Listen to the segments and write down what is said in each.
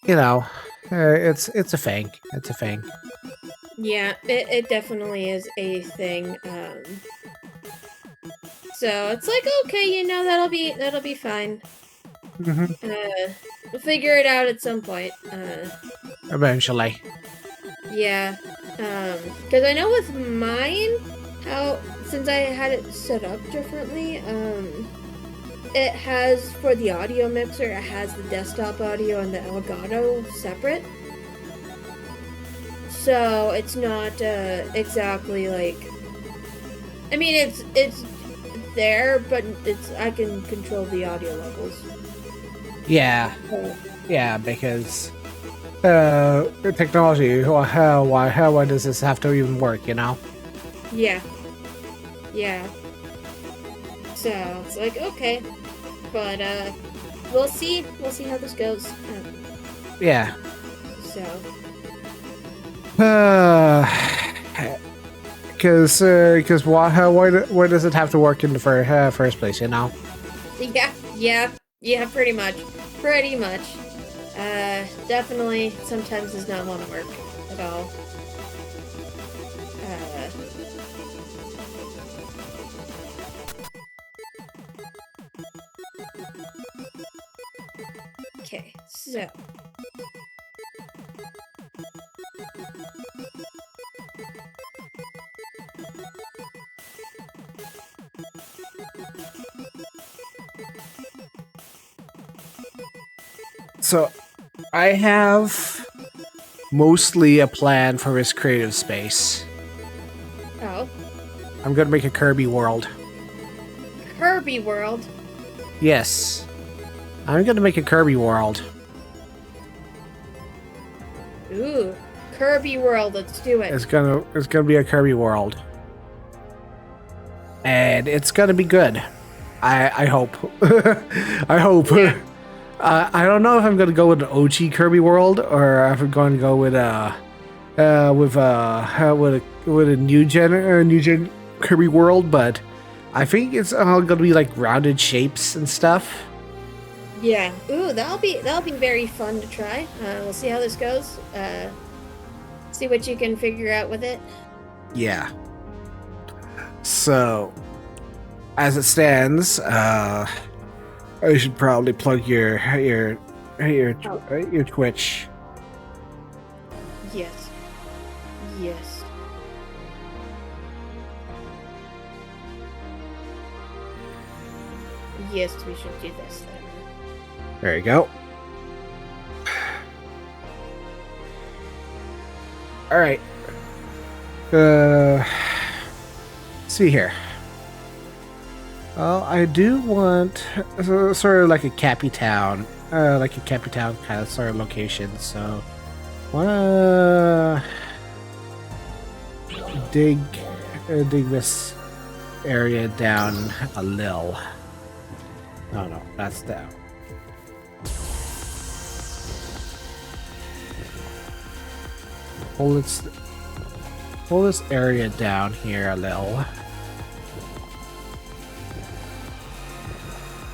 you know, it's a thing. It's a thing. Yeah, it definitely is a thing. So it's like, okay, that'll be fine. Hmm. We'll figure it out at some point. Eventually. Yeah. Because I know with mine, how since I had it set up differently, it has for the audio mixer, it has the desktop audio and the Elgato separate. So it's not exactly like. I mean, it's there, but it's I can control the audio levels. Yeah, So, yeah, because technology. Why does this have to even work? You know? yeah, yeah. So it's like okay, but we'll see how this goes. Yeah. So Because why does it have to work in the first place? You know? yeah, pretty much. Definitely sometimes does not want to work at all. Uh, okay, So I have mostly a plan for his creative space. oh, I'm gonna make a Kirby world. Kirby World. Yes, I'm gonna make a Kirby world. Ooh, Kirby World. Let's do it. It's gonna be a Kirby world, and it's gonna be good. I hope. I hope. Yeah. I don't know if I'm gonna go with an OG Kirby world or if I'm going to go with with a new gen Kirby world, but I think it's all gonna be like rounded shapes and stuff. Yeah. Ooh, that'll be very fun to try. We'll see how this goes. See what you can figure out with it. Yeah. So, as it stands, I should probably plug your Twitch. Yes. Yes. Yes, we should do this then. There you go. All right. See here. Well, I do want sort of like a Cappy Town, kind of sort of location. So, wanna dig dig this area down a little. No, no, that's down. Pull this area down here a little.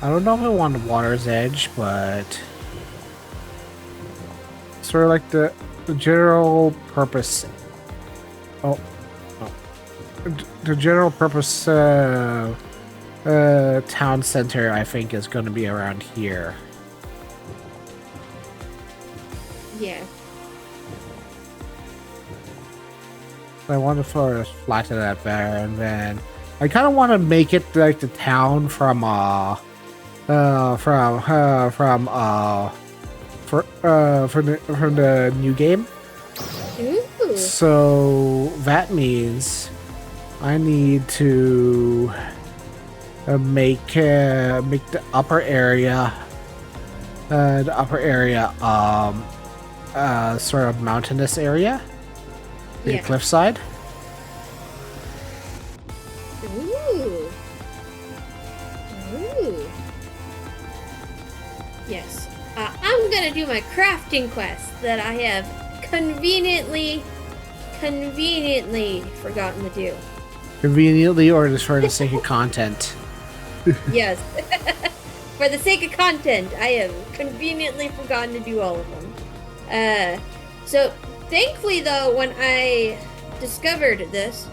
I don't know if I want the water's edge, but sort of like the general purpose. Oh, oh. The general purpose town center, I think, is going to be around here. Yeah. I want to sort of flatten that there, and then I kind of want to make it like the town from from the new game. Ooh. So that means I need to make the upper area sort of mountainous area, the Yeah. cliffside. Ooh. Ooh. Yes. I'm gonna do my crafting quest that I have conveniently forgotten to do. Conveniently, or just for the sake of content. Yes. For the sake of content, I have conveniently forgotten to do all of them. So thankfully though, when I discovered this,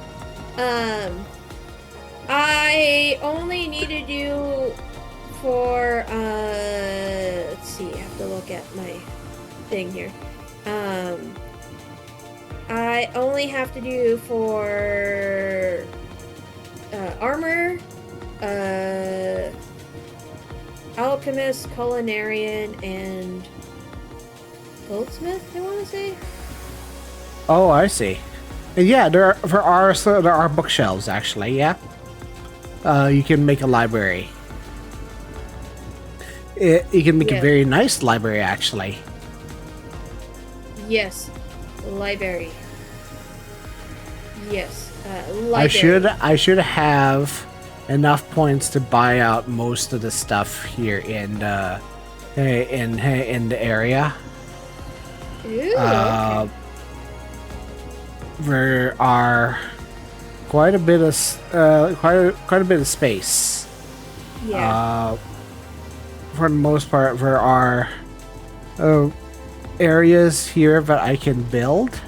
I only need to do for let's see, I have to look at my thing here. I only have to do for armor, alchemist, culinarian, and goldsmith, I want to say. Oh, I see. And yeah, there are bookshelves actually. Yeah, you can make a library. You can make a very nice library actually. Yes, library. Yes, library. I should have enough points to buy out most of the stuff here in the area. Ooh, okay. There are quite a bit of space. Yeah. For the most part, there are areas here that I can build.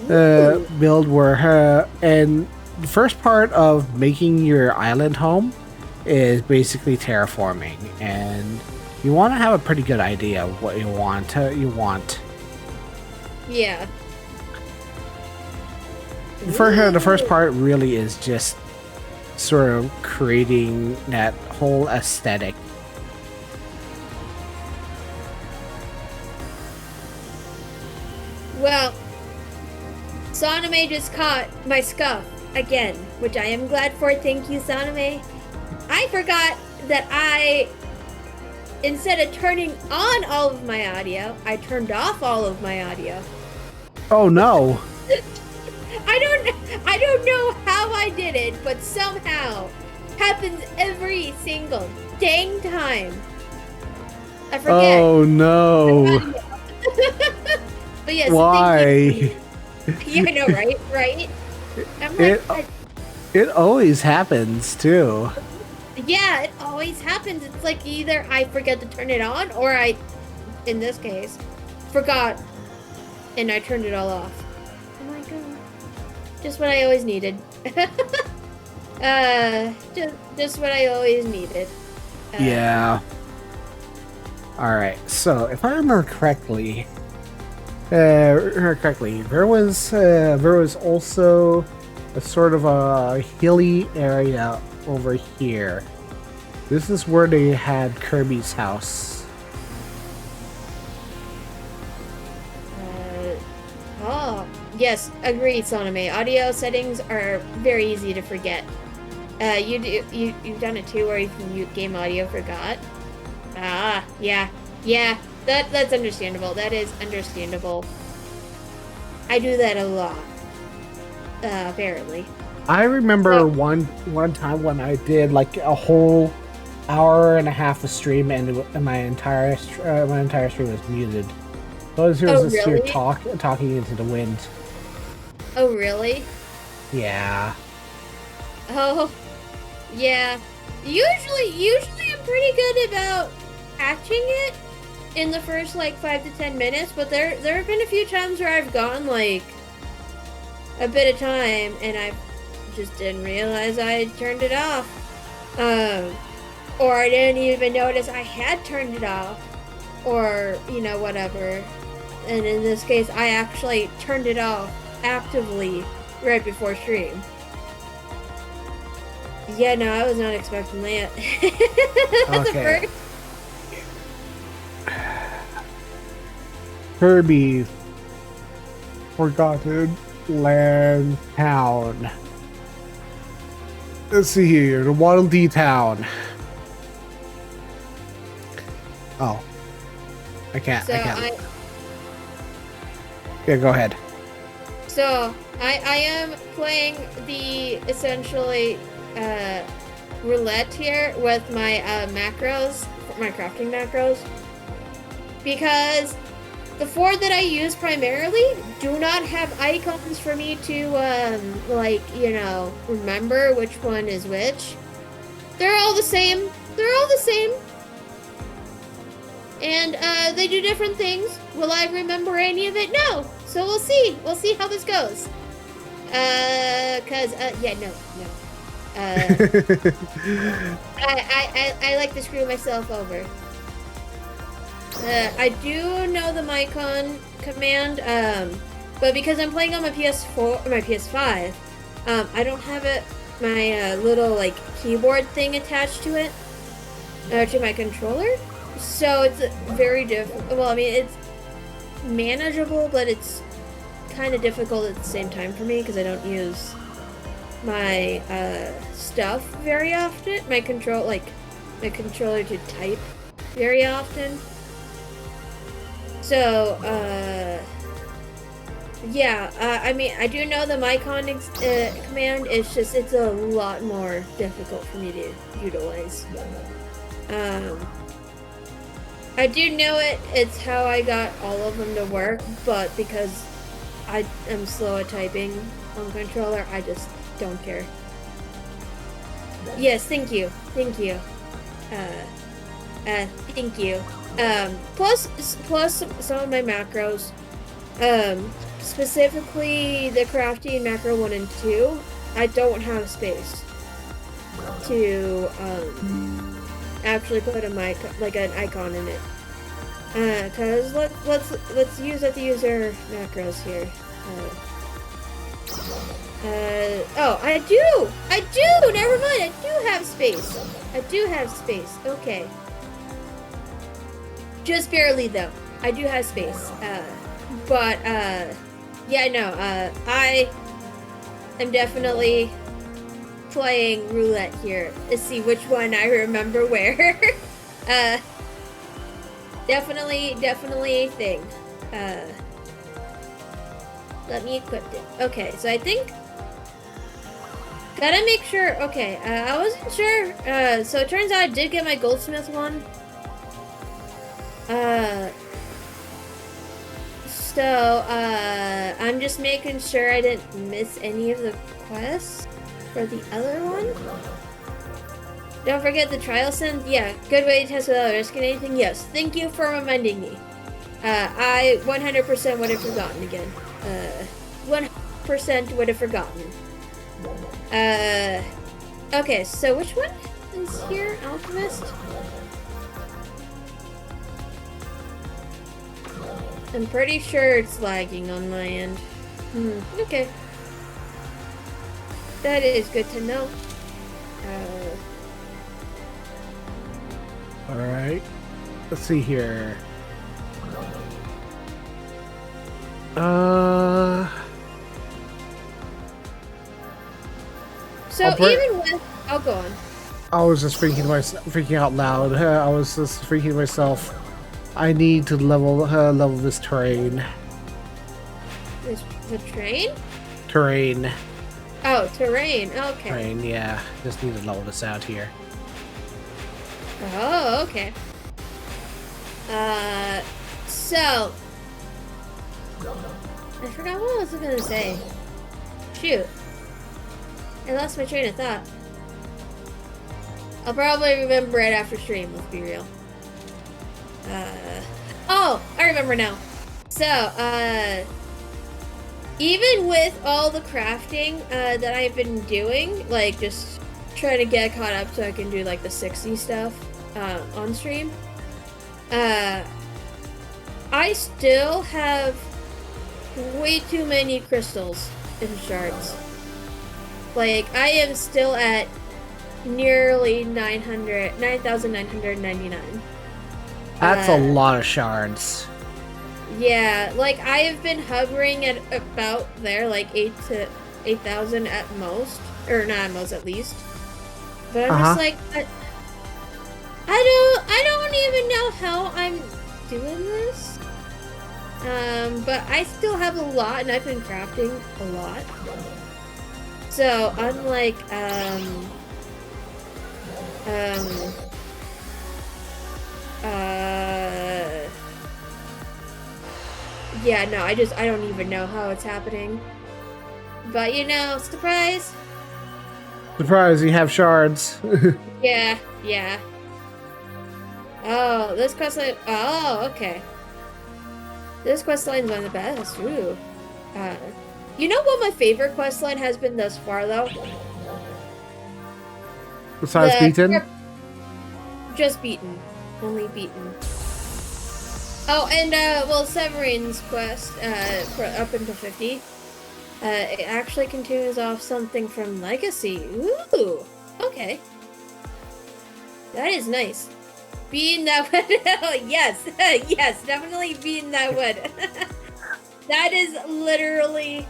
Build where and the first part of making your island home is basically terraforming, and you want to have a pretty good idea of what you want. Yeah. The first part really is just sort of creating that whole aesthetic. Well, Saname just caught my scuff again, which I am glad for. Thank you, Saname. I forgot that instead of turning on all of my audio, I turned off all of my audio. Oh no! I don't know how I did it, but somehow happens every single dang time. I forget. Oh no! But yes, why? Yeah, I know, right? Right? I'm like, it always happens too. Yeah, it always happens. It's like either I forget to turn it on, or I, in this case, forgot and I turned it all off. Oh my god. Just what I always needed. Just what I always needed. Yeah. Alright, so if I remember correctly, there was also a sort of a hilly area over here. This is where they had Kirby's house. Oh, yes, agreed, Soname. Audio settings are very easy to forget. You've done it too, where you game audio forgot. Ah, yeah, that's understandable. That is understandable. I do that a lot. Apparently. I remember one time when I did like a whole hour and a half of stream, and my entire stream was muted. So I was just here talking into the wind. Oh really? Yeah. Oh, yeah. Usually I'm pretty good about catching it in the first like 5 to 10 minutes, but there have been a few times where I've gone like a bit of time and I just didn't realize I turned it off. Or I didn't even notice I had turned it off, or whatever. And in this case, I actually turned it off actively right before stream. Yeah, no, I was not expecting that. Okay. Kirby Forgotten Land Town. Let's see here, the Waddle Dee Town. Oh, I can't. Yeah, go ahead. So I am playing the essentially roulette here with my macros, my crafting macros, because the four that I use primarily do not have icons for me to remember which one is which. They're all the same. And they do different things. Will I remember any of it? No. So we'll see. We'll see how this goes. Yeah, no. I like to screw myself over. I do know the Mycon command, but because I'm playing on my PS4 or my PS5, I don't have my little like keyboard thing attached to it, to my controller. So it's very difficult. Well, I mean, it's manageable, but it's kind of difficult at the same time for me because I don't use my stuff very often. My controller to type very often. So, yeah, I mean, I do know the Mycon command. It's just, it's a lot more difficult for me to utilize. I do know it. It's how I got all of them to work, but because I am slow at typing on controller, I just don't care. Yes, thank you. Thank you. Thank you. Plus some of my macros, specifically the crafting macro 1 and 2, I don't have space to, actually put an icon in it. Cause let's use the user macros here. Oh, I do! Never mind, I do have space. Okay. Just barely, though. I do have space. Yeah, no, I am definitely playing roulette here to see which one I remember where. Definitely a thing. Let me equip it. Okay, so I think... Gotta make sure... Okay, I wasn't sure. So it turns out I did get my goldsmith one. I'm just making sure I didn't miss any of the quests for the other one. Don't forget the trial send. Yeah, good way to test without risking anything. Yes, thank you for reminding me. I 100% would have forgotten again. 100% would have forgotten. Okay, so which one is here? Alchemist? I'm pretty sure it's lagging on my end. Okay. That is good to know. Alright. Let's see here. So even with... Oh, go on. I was just freaking out loud. I was just thinking to myself, I need to level this terrain. The train? Terrain. Oh, terrain. Okay. Terrain, yeah. Just need to level this out here. Oh, okay. So... I forgot what I was gonna say. Shoot. I lost my train of thought. I'll probably remember it after stream, let's be real. Oh, I remember now. So, even with all the crafting that I've been doing, like just trying to get caught up so I can do like the 60 stuff on stream, I still have way too many crystals and shards. Like, I am still at nearly 9,999. That's a lot of shards. Yeah, like I have been hovering at about there, like 8,000 at most, or not at most, at least. But I'm just like, I don't even know how I'm doing this. But I still have a lot, and I've been crafting a lot. So unlike yeah, no, I don't even know how it's happening. But you know, surprise. Surprise, you have shards. Yeah. Oh, this quest line. Oh, okay. This quest line's one of the best. Ooh. Uh, you know what my favorite quest line has been thus far, though? Besides beaten? Just beaten. Only beaten. Oh, and, well, Severine's quest, for up until 50. It actually continues off something from Legacy. Ooh. Okay. That is nice. Being that wood. Oh, yes. Yes, definitely being that wood. That is literally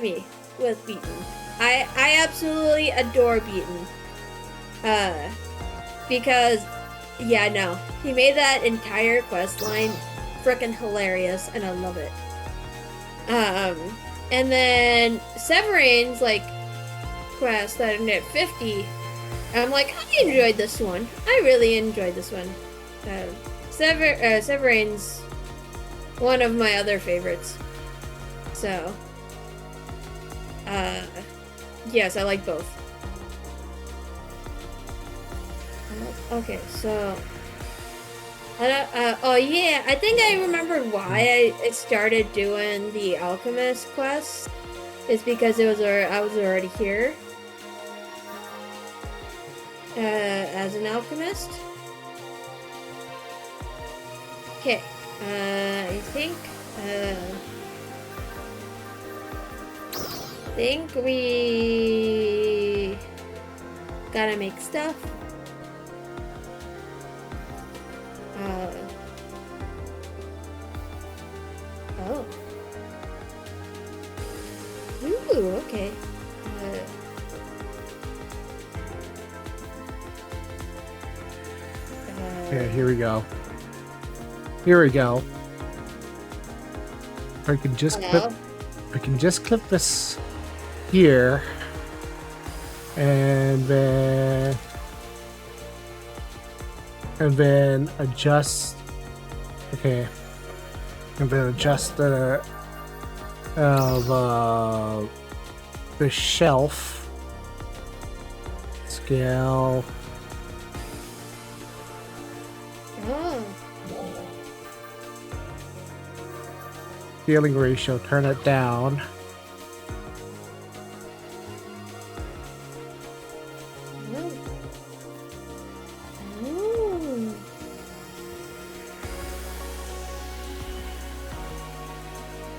me with Beaten. I absolutely adore Beaten. Because, yeah, no. He made that entire quest line freaking hilarious, and I love it. And then Severine's, like, quest that I'm at 50. I'm like, I enjoyed this one. I really enjoyed this one. Severine's one of my other favorites. So, yes, I like both. Okay, so, oh yeah, I think I remember why I started doing the Alchemist quest. Is because I was already here. As an alchemist. Okay. I think we gotta make stuff. Oh. Ooh, okay. Okay, here we go. Here we go. I can just clip this here, and then adjust. Okay, and then adjust the shelf scale. Scaling ratio, turn it down.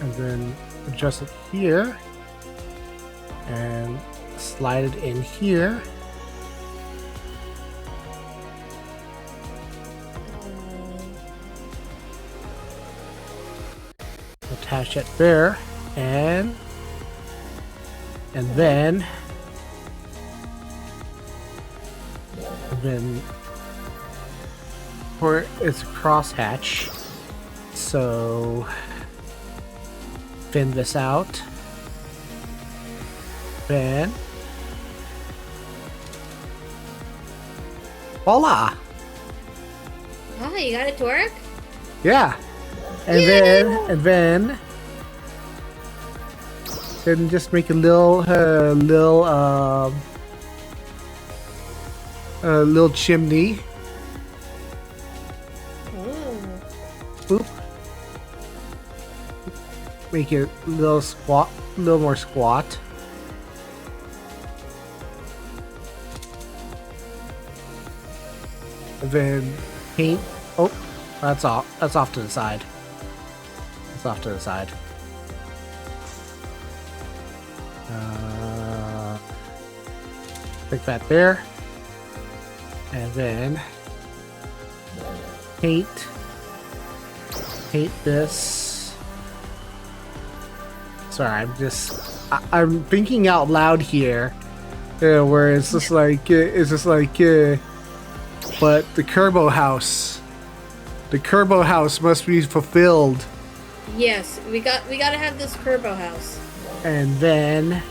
And then adjust it here and slide it in here. Attach it there, and then for its crosshatch, so thin this out, then voila! Oh, you got it to work? Yeah. And then just make a little chimney. Boop. Make it a little more squat. And then paint. Oh, that's off. That's off to the side. It's off to the side. Like that there. And then paint this. Sorry, I'm thinking out loud here. Where it's just like, but the Kerbo house must be fulfilled. Yes, we gotta have this Kerbo house. And then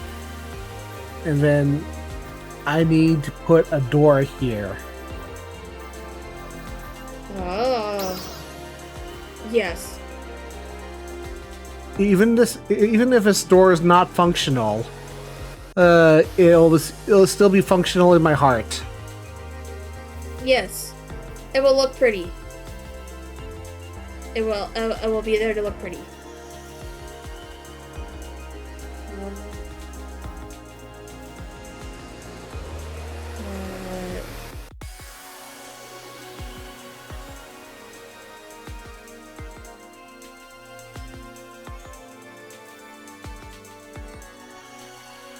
I need to put a door here. Oh. Yes. Even if this door is not functional, it'll still be functional in my heart. Yes. It will look pretty. It will be there to look pretty.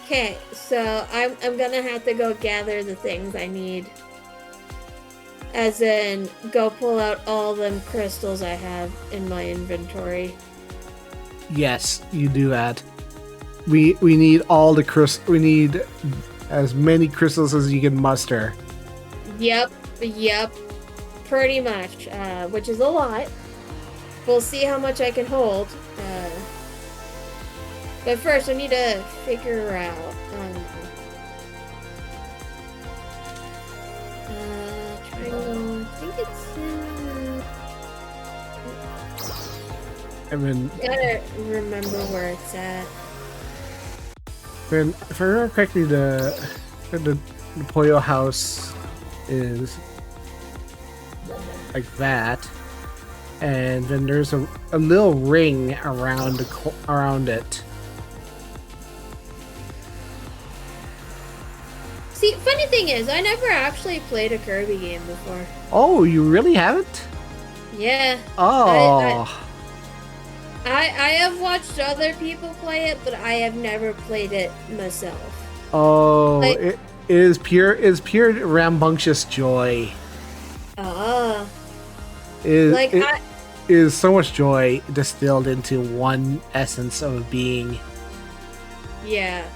Okay, so I'm gonna have to go gather the things I need. As in, go pull out all them crystals I have in my inventory. Yes, you do that. We need all the we need as many crystals as you can muster. Yep, pretty much, which is a lot. We'll see how much I can hold. But first, I need to figure out. Triangle. I think it's. I mean, Gotta remember where it's at. if I remember correctly, the Pollo house is like that, and then there's a little ring around it. See, funny thing is, I never actually played a Kirby game before. Oh, you really haven't? Yeah. Oh. I have watched other people play it, but I have never played it myself. Oh, Like, it is pure rambunctious joy. It is so much joy distilled into one essence of a being. Yeah.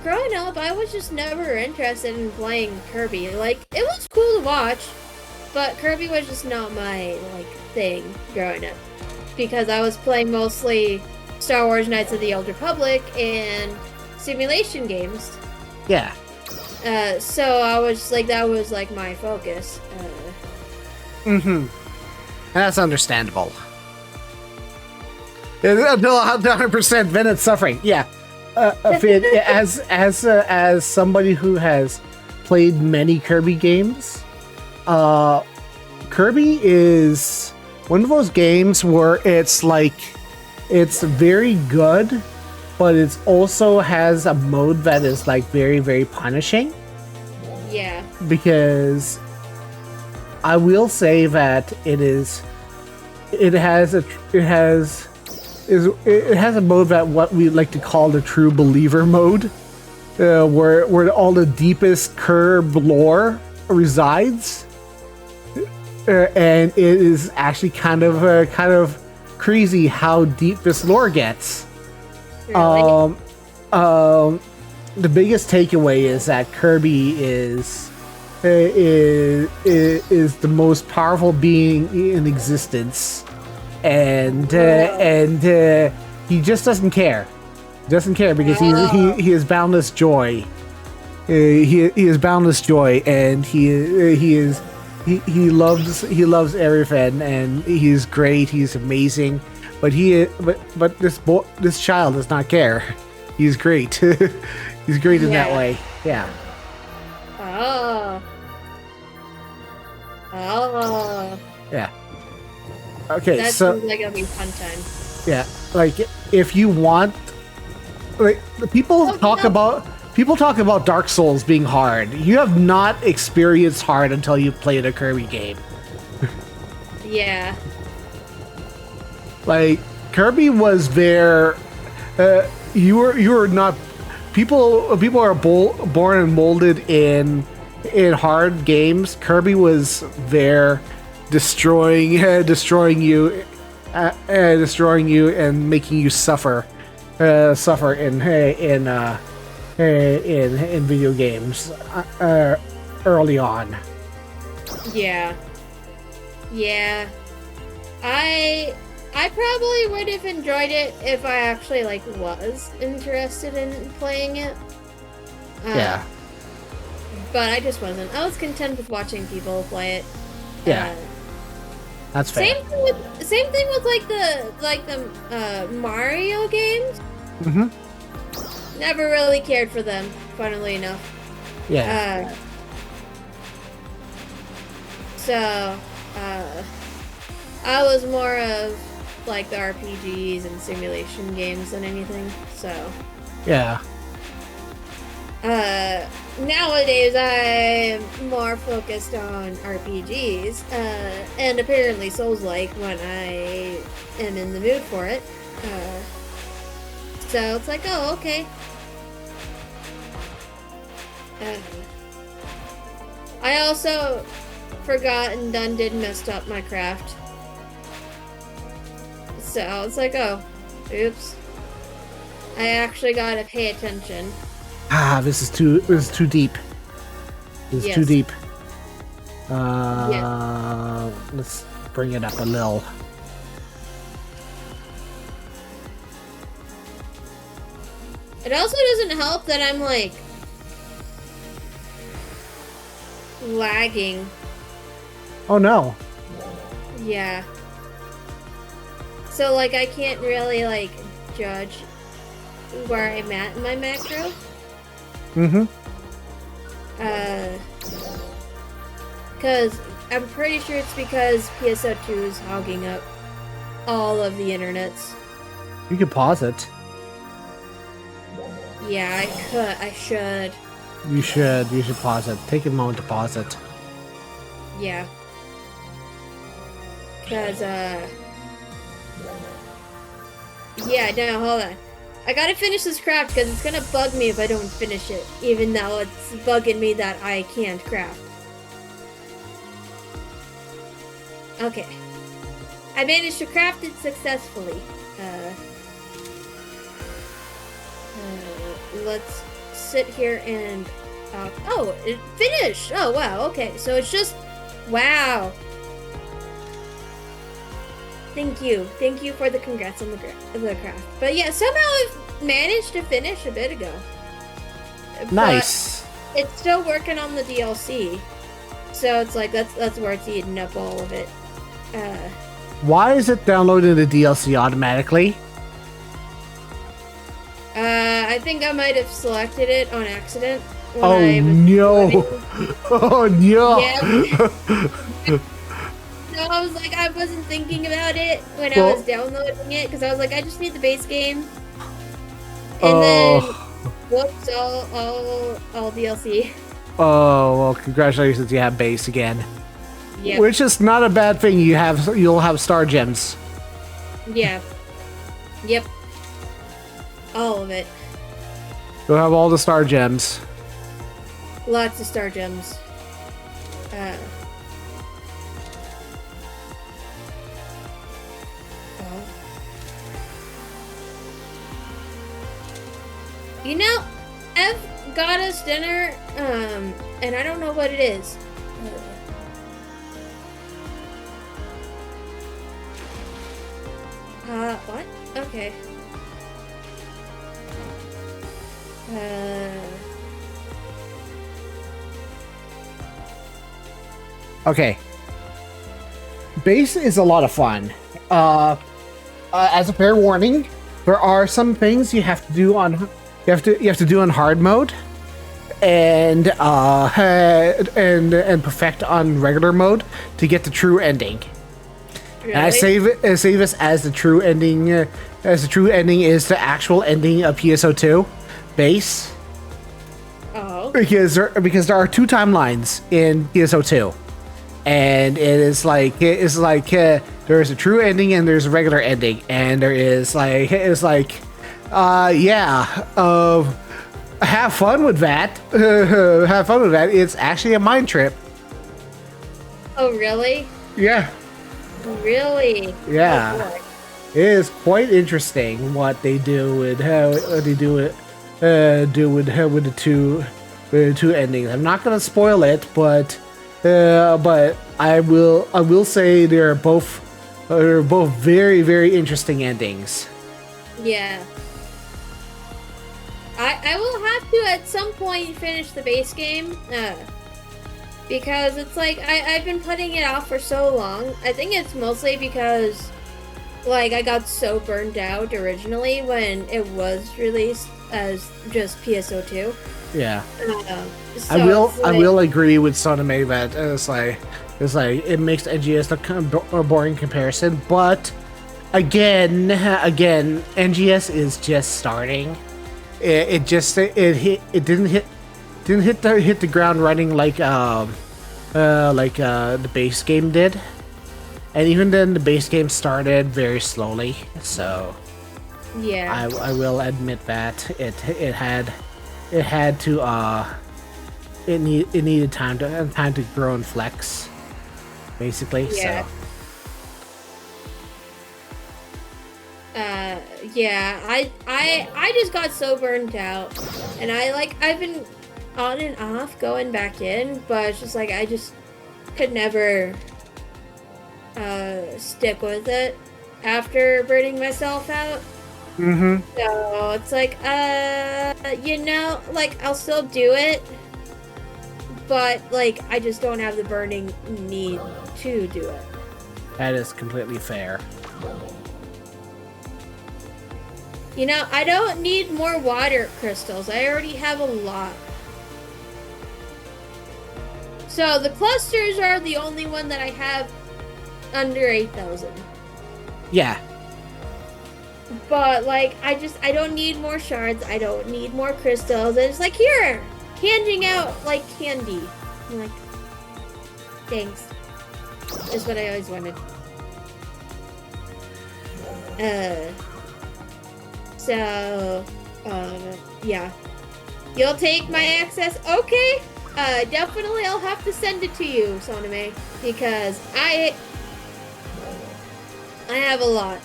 Growing up, I was just never interested in playing Kirby. Like, it was cool to watch, but Kirby was just not my, like, thing growing up. Because I was playing mostly Star Wars Knights of the Old Republic and simulation games. Yeah. So I was like, that was like my focus. And that's understandable. Until 100% Venet's suffering. Yeah. Finn, as somebody who has played many Kirby games, Kirby is one of those games where it's like, it's very good, but it also has a mode that is like very, very punishing. Yeah. Because I will say that it has a mode that what we like to call the true believer mode, where all the deepest curb lore resides, and it is actually kind of crazy how deep this lore gets. Really? The biggest takeaway is that Kirby is the most powerful being in existence, and he just doesn't care. Doesn't care because he is boundless joy. He is boundless joy, and he loves everything, and he's great. He's amazing, but this child does not care. He's great. He's great in that way. Yeah. Oh. Yeah. Okay, That so seems like it'll be fun time. yeah, like if you want, like people talk about Dark Souls being hard. You have not experienced hard until you played a Kirby game. Yeah. Like Kirby was there. You were not. People are born and molded in hard games. Kirby was there, destroying you, and making you suffer in video games early on. Yeah. I probably would have enjoyed it if I actually like was interested in playing it. Yeah. But I just wasn't. I was content with watching people play it. Yeah. That's fair. Same thing with like the Mario games. Mm-hmm. Never really cared for them, funnily enough. Yeah. I was more of like the RPGs and simulation games than anything. So Yeah. nowadays I'm more focused on RPGs, and apparently Souls-like when I am in the mood for it. So it's like, oh, okay. I also forgot and did messed up my craft. So it's like, oh, oops. I actually gotta pay attention. This is too deep. This is too deep. Let's bring it up a little. It also doesn't help that I'm like lagging. Oh no. Yeah. So like I can't really like judge where I'm at in my macro. Cause I'm pretty sure it's because PSO2 is hogging up all of the internets. You can pause it. Yeah, I should. You should pause it. Take a moment to pause it. Yeah. Cause yeah, no, hold on. I gotta finish this craft because it's gonna bug me if I don't finish it, even though it's bugging me that I can't craft. Okay. I managed to craft it successfully. Let's sit here and... oh, it finished! Oh, wow, okay. So it's just... Wow. Thank you. Thank you for the congrats on the craft. But yeah, somehow I've managed to finish a bit ago. Nice. But it's still working on the DLC. So it's like, that's where it's eating up all of it. Why is it downloading the DLC automatically? I think I might have selected it on accident. Oh no! Oh no! Yeah. No, I was like, I wasn't thinking about it when I was downloading it because I was like, I just need the base game. And then, whoops, all DLC. Oh well, congratulations! You have base again. Yeah. Which is not a bad thing. You'll have star gems. Yeah. Yep. All of it. You'll have all the star gems. Lots of star gems. You know, Ev got us dinner, and I don't know what it is. What? Okay. Okay. Base is a lot of fun. As a fair warning, there are some things you have to do on you have to do on hard mode, and perfect on regular mode to get the true ending. Really? And I save this as the true ending. As the true ending is the actual ending of PSO2 base. Oh. Because there are two timelines in PSO2, and there's a true ending and there's a regular ending, and there is have fun with that. Have fun with that. It's actually a mind trip. Oh, really? Yeah. Really? Yeah. Oh, it is quite interesting what they do with how they do it. With the two endings. I'm not gonna spoil it, but I will say they're both very, very interesting endings. Yeah. I will have to at some point finish the base game, because it's like I've been putting it off for so long. I think it's mostly because like I got so burned out originally when it was released as just PSO2. Yeah. So I like, will agree with Soname that it's like it makes NGS look kind of a boring comparison, but again, NGS is just starting. It just it didn't hit the ground running like the base game did, and even then the base game started very slowly. So yeah. I will admit that it had to it needed time to grow and flex, basically. Yeah. So Yeah, I just got so burnt out, and I've been on and off going back in, but it's just like I just could never stick with it after burning myself out. mm-hmm. So it's like like I'll still do it, but like I just don't have the burning need to do it. That is completely fair. I don't need more water crystals. I already have a lot. So the clusters are the only one that I have under 8,000. Yeah. But like I don't need more shards. I don't need more crystals. And it's like here, handing out like candy. I'm like, thanks. Is what I always wanted. So, yeah. You'll take my access? Okay. Definitely I'll have to send it to you, Soname, because I have a lot.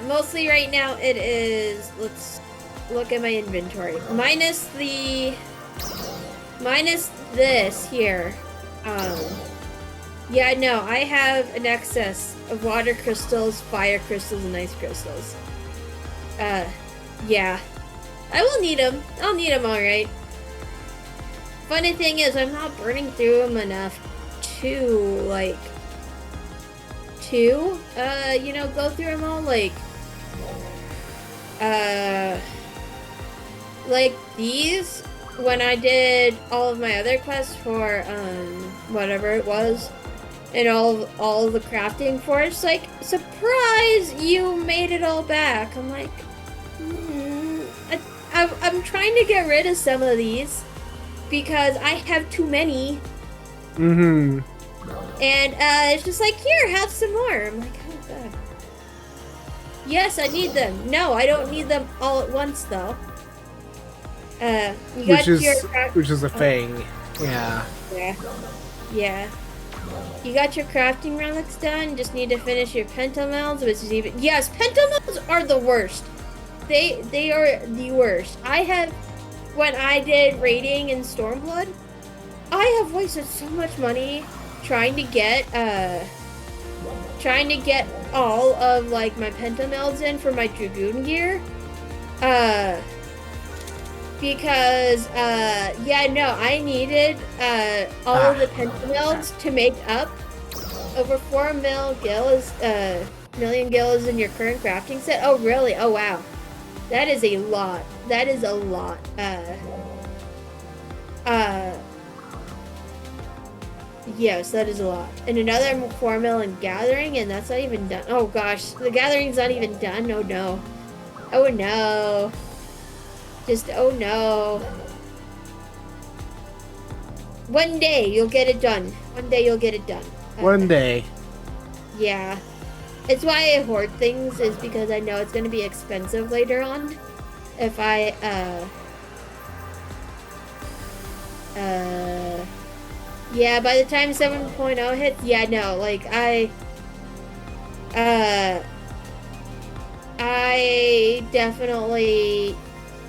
Mostly right now it is, let's look at my inventory. Minus this here. Yeah, no, I have an excess of water crystals, fire crystals, and ice crystals. Yeah. I will need them. I'll need them alright. Funny thing is, I'm not burning through them enough to, go through them all, like these, when I did all of my other quests for, whatever it was, and all the crafting for it, it's like, surprise, you made it all back. I'm like, I'm trying to get rid of some of these because I have too many. Mm-hmm. And it's just like, here, have some more. I'm like, oh god. Yes, I need them. No, I don't need them all at once though. Which is a thing. Yeah. Yeah. You got your crafting relics done. You just need to finish your pentamelds, which is even. Yes, pentamelds are the worst. They are the worst. When I did raiding in Stormblood, I have wasted so much money trying to get all of like my pentamelds in for my dragoon gear. Because I needed all of the pentamelds to make up over 4 million gills in your current crafting set. Oh really? Oh wow. That is a lot. That is a lot. Yes, that is a lot. And another 4 million gathering, and that's not even done. Oh gosh, the gathering's not even done. Oh no. Oh no. Just, oh no. One day you'll get it done. One day you'll get it done. One day. Yeah. It's why I hoard things, is because I know it's going to be expensive later on. If I, yeah, by the time 7.0 hits, yeah, no, like, I definitely,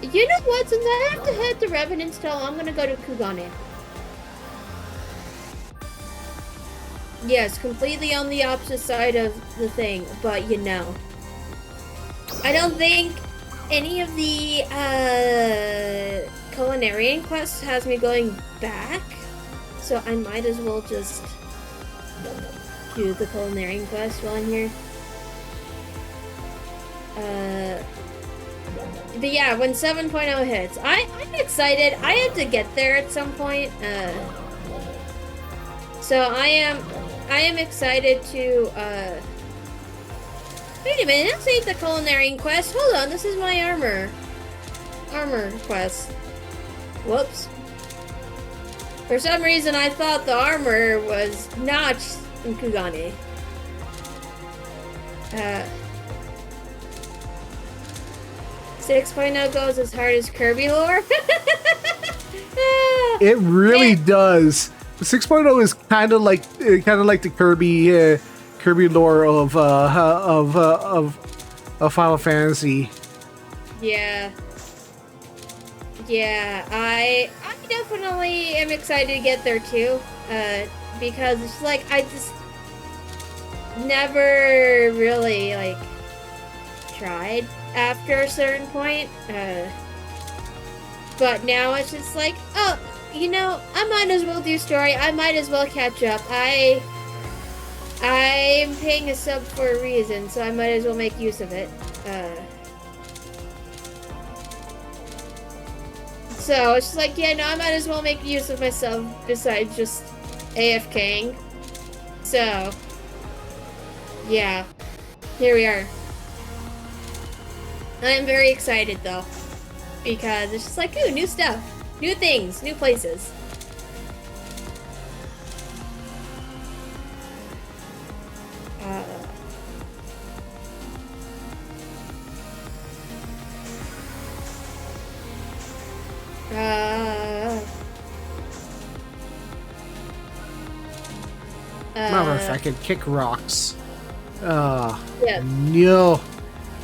you know what, since I have to head to Revenant's Toll, I'm gonna go to Kugane. Yes, completely on the opposite side of the thing, but I don't think any of the culinarian quests has me going back, so I might as well just do the culinarian quest while I'm here. But yeah, when 7.0 hits, I'm excited. I have to get there at some point. So I am excited to wait a minute, this ain't the culinary quest. Hold on, this is my armor quest. Whoops. For some reason I thought the armor was not in Kugane. 6.0 goes as hard as Kirby lore. It really does. 6.0 is kind of like the Kirby lore of Final Fantasy. Yeah. Yeah, I definitely am excited to get there too. Because it's like I just never really like tried after a certain point. But now it's just like, oh, you know, I might as well do story. I might as well catch up. I'm paying a sub for a reason, so I might as well make use of it. So it's just like, yeah, no, I might as well make use of myself besides just AFKing. So, yeah, here we are. I'm very excited though, because it's just like, ooh, new stuff, new things, new places. Remember, if I could kick rocks. Yeah. No,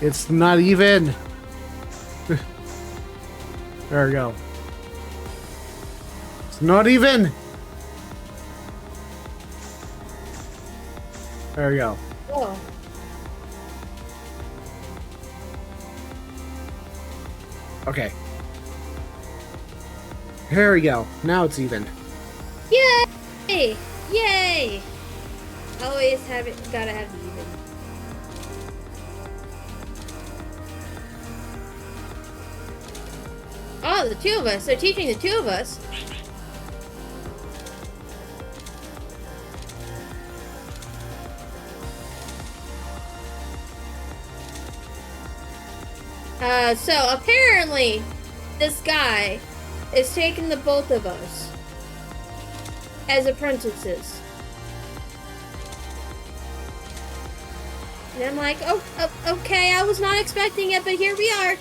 it's not even. There we go. It's not even. There we go. Oh. Okay. There we go. Now it's even. Yay! Yay! Always have it. Gotta have the even. Oh, the two of us. They're teaching the two of us. So apparently, this guy is taking the both of us as apprentices. And I'm like, oh, okay, I was not expecting it, but here we are.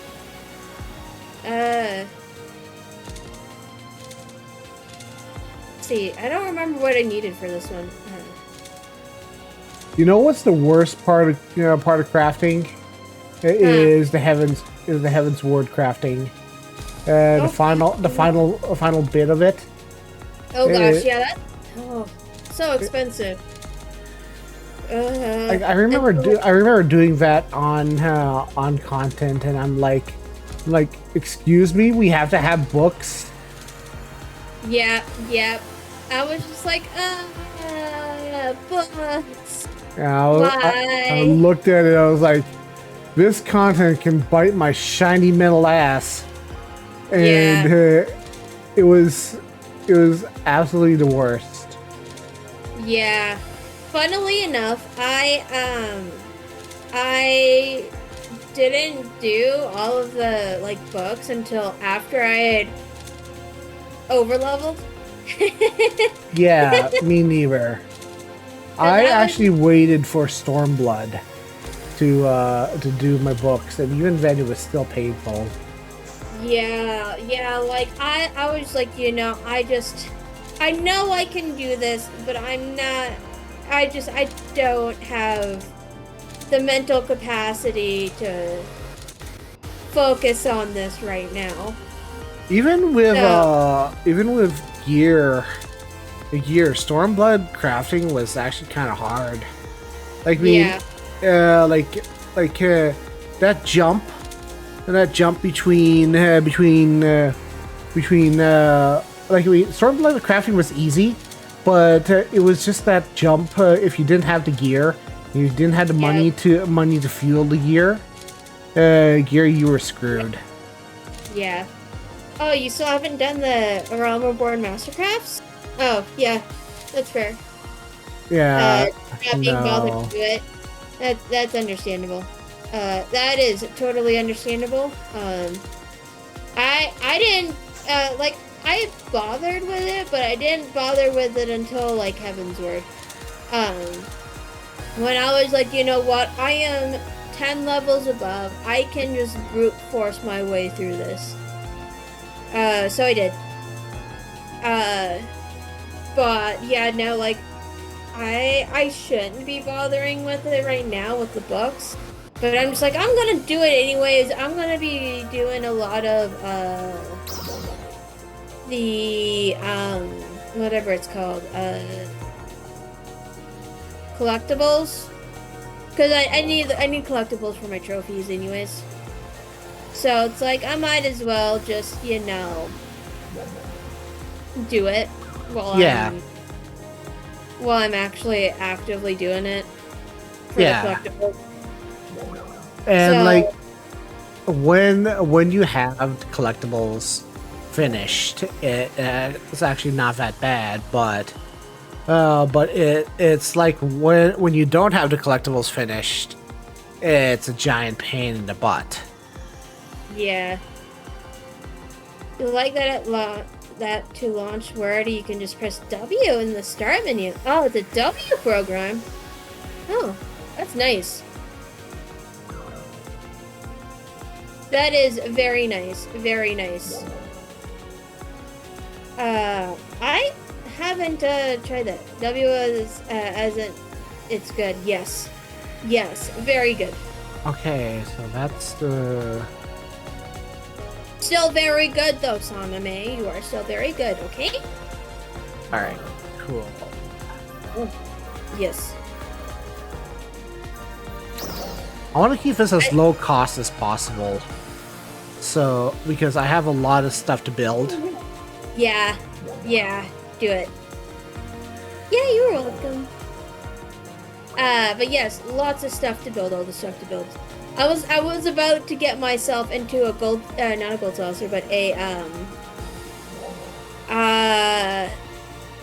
Let's see, I don't remember what I needed for this one. You know what's the worst part of crafting? Is the heavens ward crafting. The final bit of it. Oh gosh, yeah, that. Oh, so expensive. I remember doing that on content, and I'm like, excuse me, we have to have books. Yeah. I was just like, books. I looked at it. I was like, this content can bite my shiny metal ass, and it was absolutely the worst. Yeah. Funnily enough, I didn't do all of the like books until after I had overleveled. Yeah, me neither. I actually waited for Stormblood to do my books, and even then it was still painful. Yeah, like I was like, you know, I know I can do this, but I don't have the mental capacity to focus on this right now. Even with gear, Stormblood crafting was actually kind of hard. Like that jump between Stormblood crafting was easy, but it was just that jump. If you didn't have the gear, you didn't have the money to fuel the gear. Gary, you were screwed. Yeah. Oh, you still haven't done the Realm Reborn Mastercrafts? Oh, yeah. That's fair. Yeah, Not being bothered to do it. That's understandable. That is totally understandable. I didn't like I bothered with it, but I didn't bother with it until like Heaven's Word. When I was like, you know what, I am 10 levels above. I can just brute force my way through this. So I did. But yeah, no, like I shouldn't be bothering with it right now with the books. But I'm just like, I'm gonna do it anyways. I'm gonna be doing a lot of the whatever it's called, collectibles. Cause I need collectibles for my trophies anyways. So it's like I might as well just, you know, do it while I'm actually actively doing it for the collectibles. And so, like when you have collectibles finished, it's actually not that bad, but it's like when you don't have the collectibles finished, it's a giant pain in the butt. Yeah. You like that that to launch Word, you can just press W in the start menu. Oh, it's a W program. Oh, that's nice. That is very nice. Very nice. I haven't tried that. W is as in it's good. Yes. Yes, very good. Okay, so that's the... Still very good though, Saname. You are still very good, okay? Alright, cool. Oh, yes. I want to keep this as low cost as possible. So, because I have a lot of stuff to build. Yeah, do it. Yeah, you're welcome. But yes, lots of stuff to build, all the stuff to build. I was about to get myself into a gold, not a gold saucer, but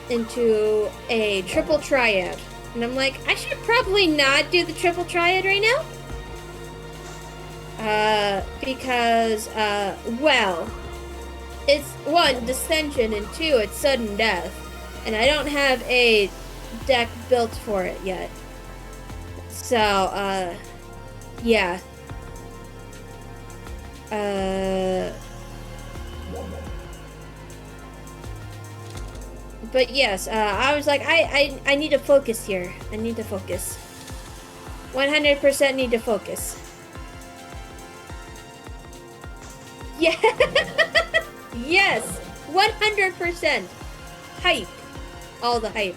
into a triple triad. And I'm like, I should probably not do the triple triad right now. Because, well, it's one, dissension, and two, it's sudden death. And I don't have a deck built for it yet. So, yeah. But yes, I was like, I need to focus here. I need to focus. 100% need to focus. Yeah. Yes. 100%. Hype. All the hype.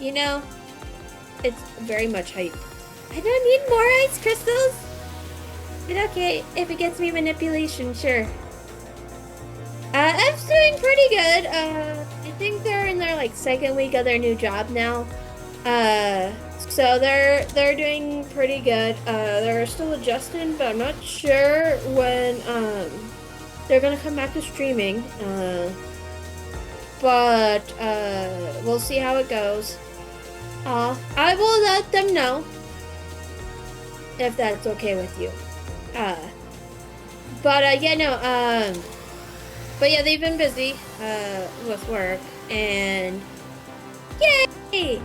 You know, it's very much hype. I don't need more ice crystals. But okay, if it gets me manipulation, sure. F's doing pretty good. I think they're in their like second week of their new job now. So they're doing pretty good. They're still adjusting, but I'm not sure when they're gonna come back to streaming. But we'll see how it goes. I will let them know if that's okay with you. But yeah, no. But yeah, they've been busy with work, and yay!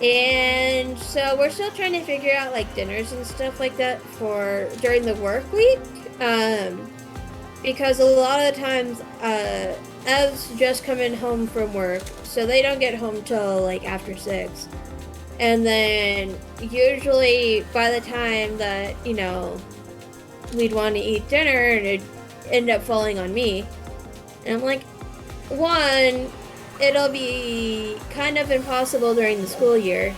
And so we're still trying to figure out like dinners and stuff like that for during the work week. Because a lot of the times, Ev's just coming home from work, so they don't get home till like after 6. And then usually by the time that, you know, we'd want to eat dinner, it'd end up falling on me. And I'm like, one, it'll be kind of impossible during the school year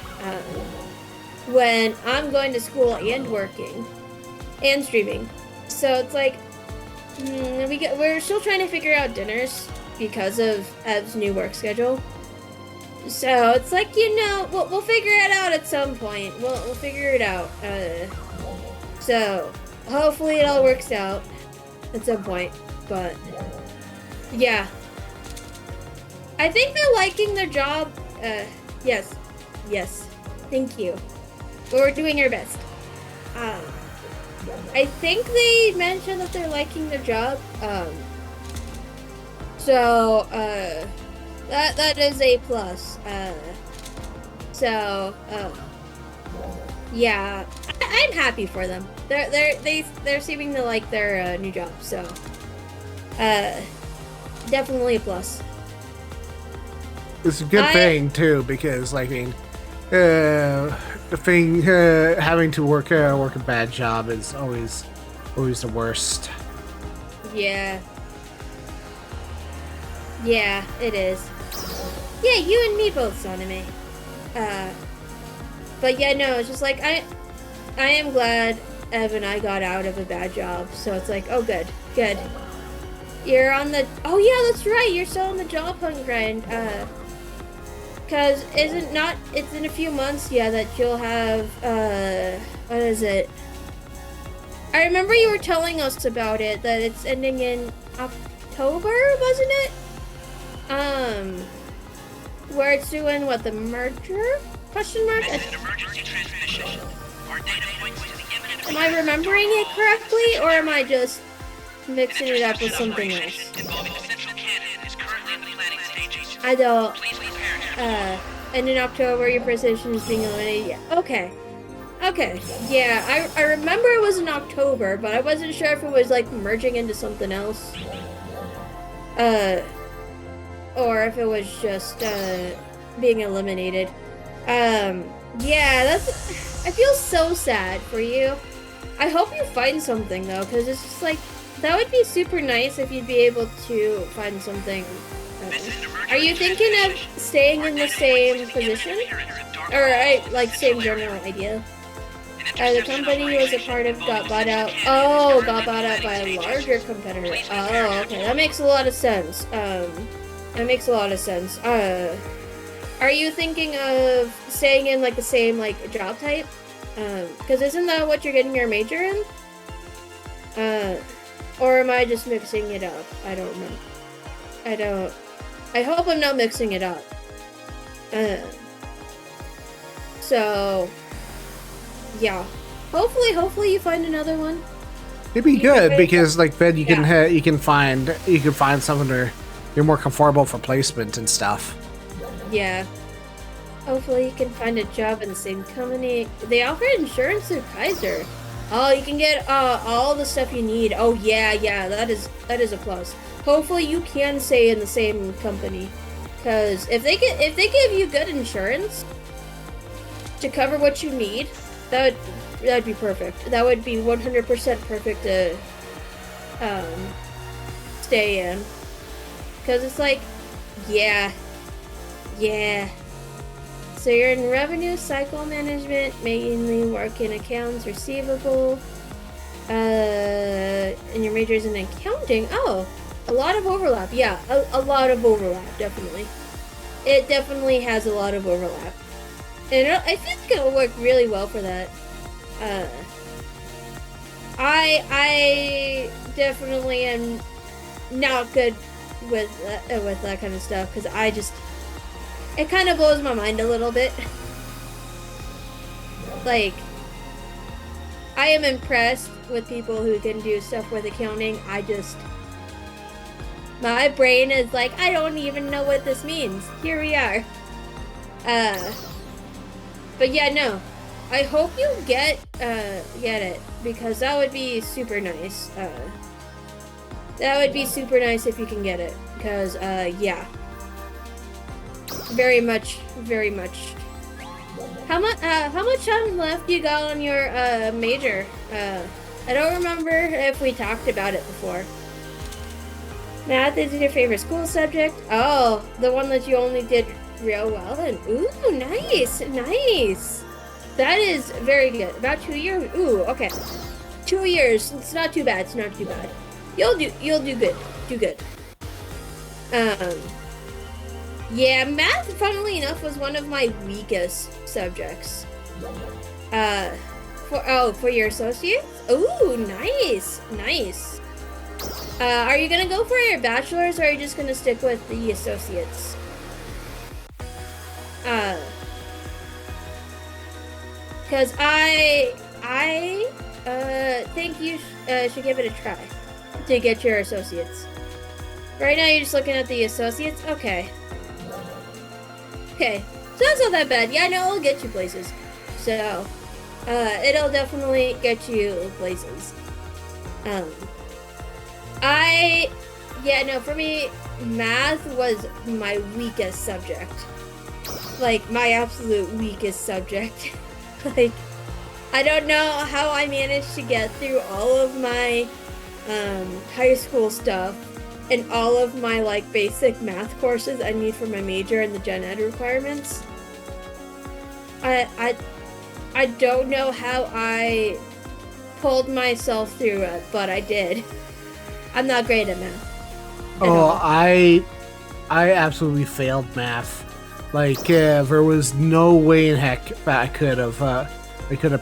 when I'm going to school and working and streaming. So it's like, we're still trying to figure out dinners because of Ev's new work schedule. So it's like, you know, we'll figure it out at some point. We'll figure it out. So hopefully it all works out at some point. But yeah, I think they're liking their job. Yes, thank you. We're doing our best. I think they mentioned that they're liking their job. So that is a plus. Yeah, I'm happy for them. They're seeming to like their new job. So definitely a plus. It's a good thing too, because like, I mean, the thing having to work a bad job is always the worst. Yeah, it is. Yeah, you and me both, Soname. But yeah, no, it's just like I am glad Ev and I got out of a bad job. So it's like, oh, good. You're on the. Oh yeah, that's right. You're still on the job hunt grind. Cause it's in a few months, yeah, that you'll have, what is it? I remember you were telling us about it, that it's ending in October, wasn't it? Where it's doing, what, the merger? Question mark? Am I remembering it correctly, or am I just mixing it up with something else? I don't. And in October, your position is being eliminated. Yeah. Okay. Yeah, I remember it was in October, but I wasn't sure if it was like merging into something else. Or if it was just being eliminated. Yeah, I feel so sad for you. I hope you find something though, because it's just like that would be super nice if you'd be able to find something. Are you thinking of staying in the same position? Or like same general idea? The company you was a part of got bought out. Oh, got bought out by a larger competitor. Oh, okay, that makes a lot of sense. Are you thinking of staying in like the same like job type? Because isn't that what you're getting your major in? Or am I just mixing it up? I don't know. I hope I'm not mixing it up. So, yeah. Hopefully you find another one. It'd be good because like then you can find something where you're more comfortable for placement and stuff. Yeah. Hopefully you can find a job in the same company. They offer insurance through Kaiser. Oh, you can get all the stuff you need. Oh yeah, that is a plus. Hopefully you can stay in the same company, because if they give you good insurance to cover what you need, that'd be perfect. That would be 100% perfect to stay in, because it's like, yeah. So you're in revenue cycle management, mainly work in accounts receivable, and your major is in accounting. Oh. A lot of overlap, yeah, a lot of overlap, definitely. It definitely has a lot of overlap. And I think it'll work really well for that. I definitely am not good with that kind of stuff, because it kind of blows my mind a little bit. Like, I am impressed with people who can do stuff with accounting. My brain is like, I don't even know what this means. Here we are. But yeah, no. I hope you get it, because that would be super nice. That would be super nice if you can get it, because yeah. Very much. How much time left you got on your major? I don't remember if we talked about it before. Math is your favorite school subject? Oh, the one that you only did real well in. Ooh, nice. That is very good. About 2 years. Ooh, okay. 2 years. It's not too bad. You'll do good. Yeah, math, funnily enough, was one of my weakest subjects. Uh, for your associates? Ooh, nice, nice. Are you gonna go for your bachelor's, or are you just gonna stick with the associates? Cause I think you should give it a try to get your associates. Right now, you're just looking at the associates. Okay. Okay, so that's not that bad. Yeah, no, it'll get you places. So, it'll definitely get you places. Yeah, no, for me, math was my weakest subject. Like, my absolute weakest subject. Like, I don't know how I managed to get through all of my, high school stuff and all of my, like, basic math courses I need for my major and the gen ed requirements. I don't know how I pulled myself through it, but I did. I'm not great at math. I absolutely failed math. Like, there was no way in heck that I could have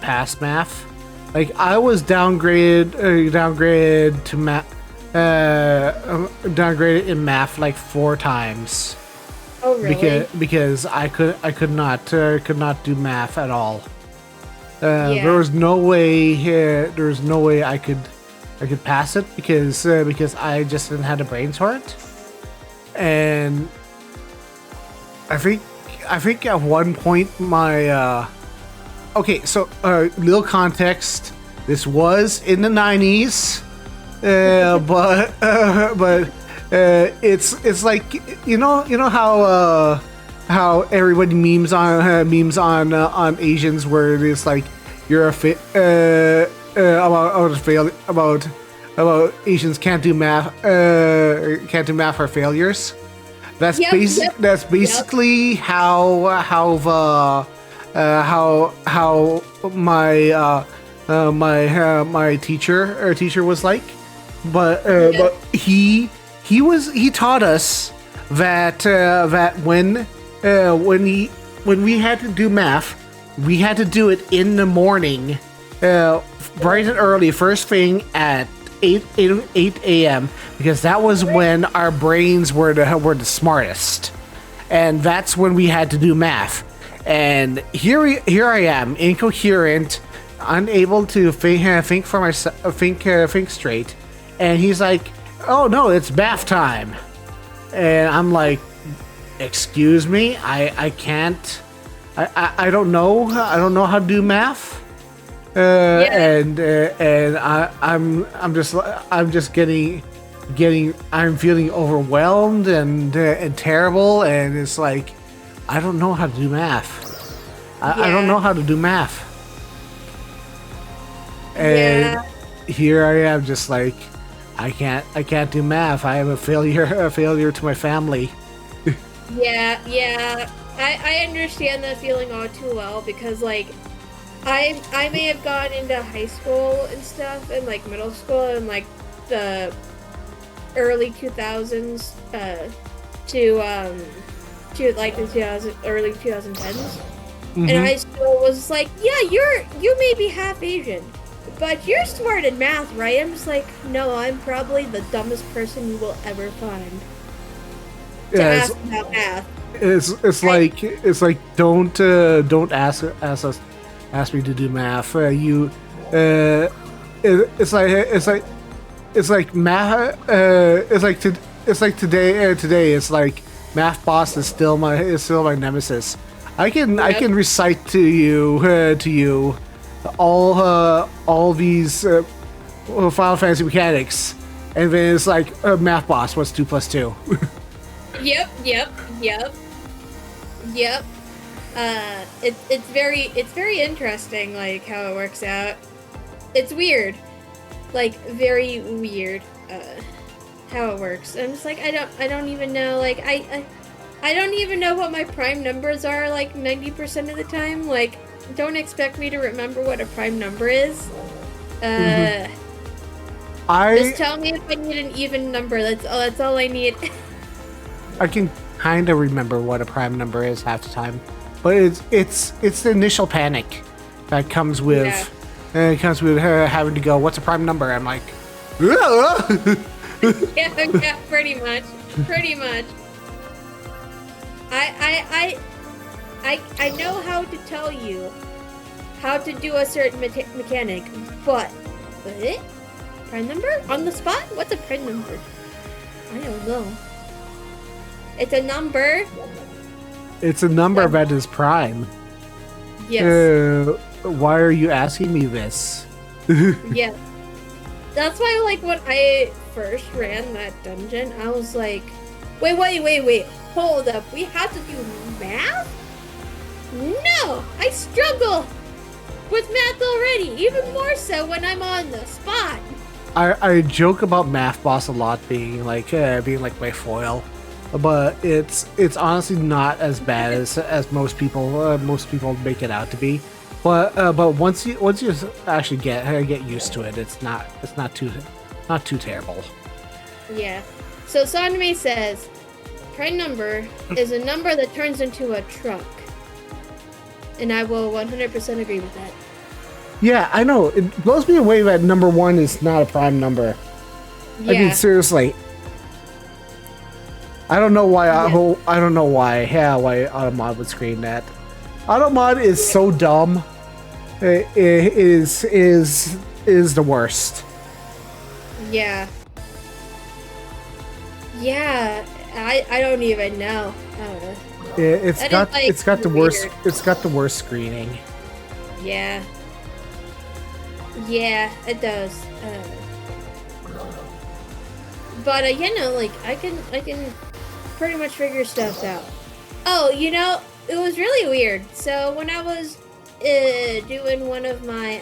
passed math. Like, I was downgraded to math. Downgraded in math like 4 times. Oh really? Because I could not do math at all. Yeah. There was no way I could pass it because I just didn't have the brains for it. And I think at one point my okay, so little context. This was in the 90s. But it's like you know how everybody memes on Asians where it's like you're about Asians can't do math for failures. That's That's basically how my teacher was like. But he taught us that when we had to do math, we had to do it in the morning, bright and early, first thing at 8 a.m. because that was when our brains were the smartest, and that's when we had to do math. And here I am, incoherent, unable to think for myself, think straight. And he's like, "Oh no, it's bath time," and I'm like, "Excuse me, I can't, I don't know how to do math," and I'm just getting I'm feeling overwhelmed and terrible, and it's like, I don't know how to do math. I don't know how to do math, and here I am, just like. I can't do math. I am a failure to my family. Yeah. I understand that feeling all too well because like I may have gone into high school and stuff and like middle school and like the early 2000s to like the early 2010s. Mm-hmm. And I still was like, yeah, you may be half Asian. But you're smart in math, right? I'm just like, no, I'm probably the dumbest person you will ever find to ask about math. It's like don't ask me to do math. It's like math. It's like today. It's like math boss is still my nemesis. I can recite to you. All these Final Fantasy mechanics, and then it's like math boss. What's 2 + 2? Yep. It's very interesting, like how it works out. It's weird, like very weird, how it works. I'm just like I don't even know. Like I don't even know what my prime numbers are. Like 90% of the time, like. Don't expect me to remember what a prime number is. Just tell me if I need an even number. That's all I need. I can kind of remember what a prime number is half the time, but it's the initial panic that comes with her having to go. What's a prime number? I'm like, Yeah, pretty much. Pretty much. I know how to tell you how to do a certain mechanic, but prime number on the spot? What's a prime number? I don't know. It's a number. It's a number that is prime. Yes. Why are you asking me this? Yeah. That's why, like, when I first ran that dungeon, I was like, wait, hold up. We have to do math? No! I struggle with math already, even more so when I'm on the spot. I joke about Math Boss a lot being like my foil, but it's honestly not as bad as most people make it out to be. But once you actually get used to it, it's not too terrible. Yeah. So Sanme says, prime number is a number that turns into a truck. And I will 100% agree with that. Yeah, I know. It blows me away that number 1 is not a prime number. Yeah. I mean, seriously. I don't know why. I don't know why. Yeah, why Automod would scream that. Automod is so dumb. It is the worst. Yeah. Yeah. I don't even know. It's got the worst. Weird. It's got the worst screening. Yeah. Yeah, it does. But like I can pretty much figure stuff out. Oh, it was really weird. So when I was doing one of my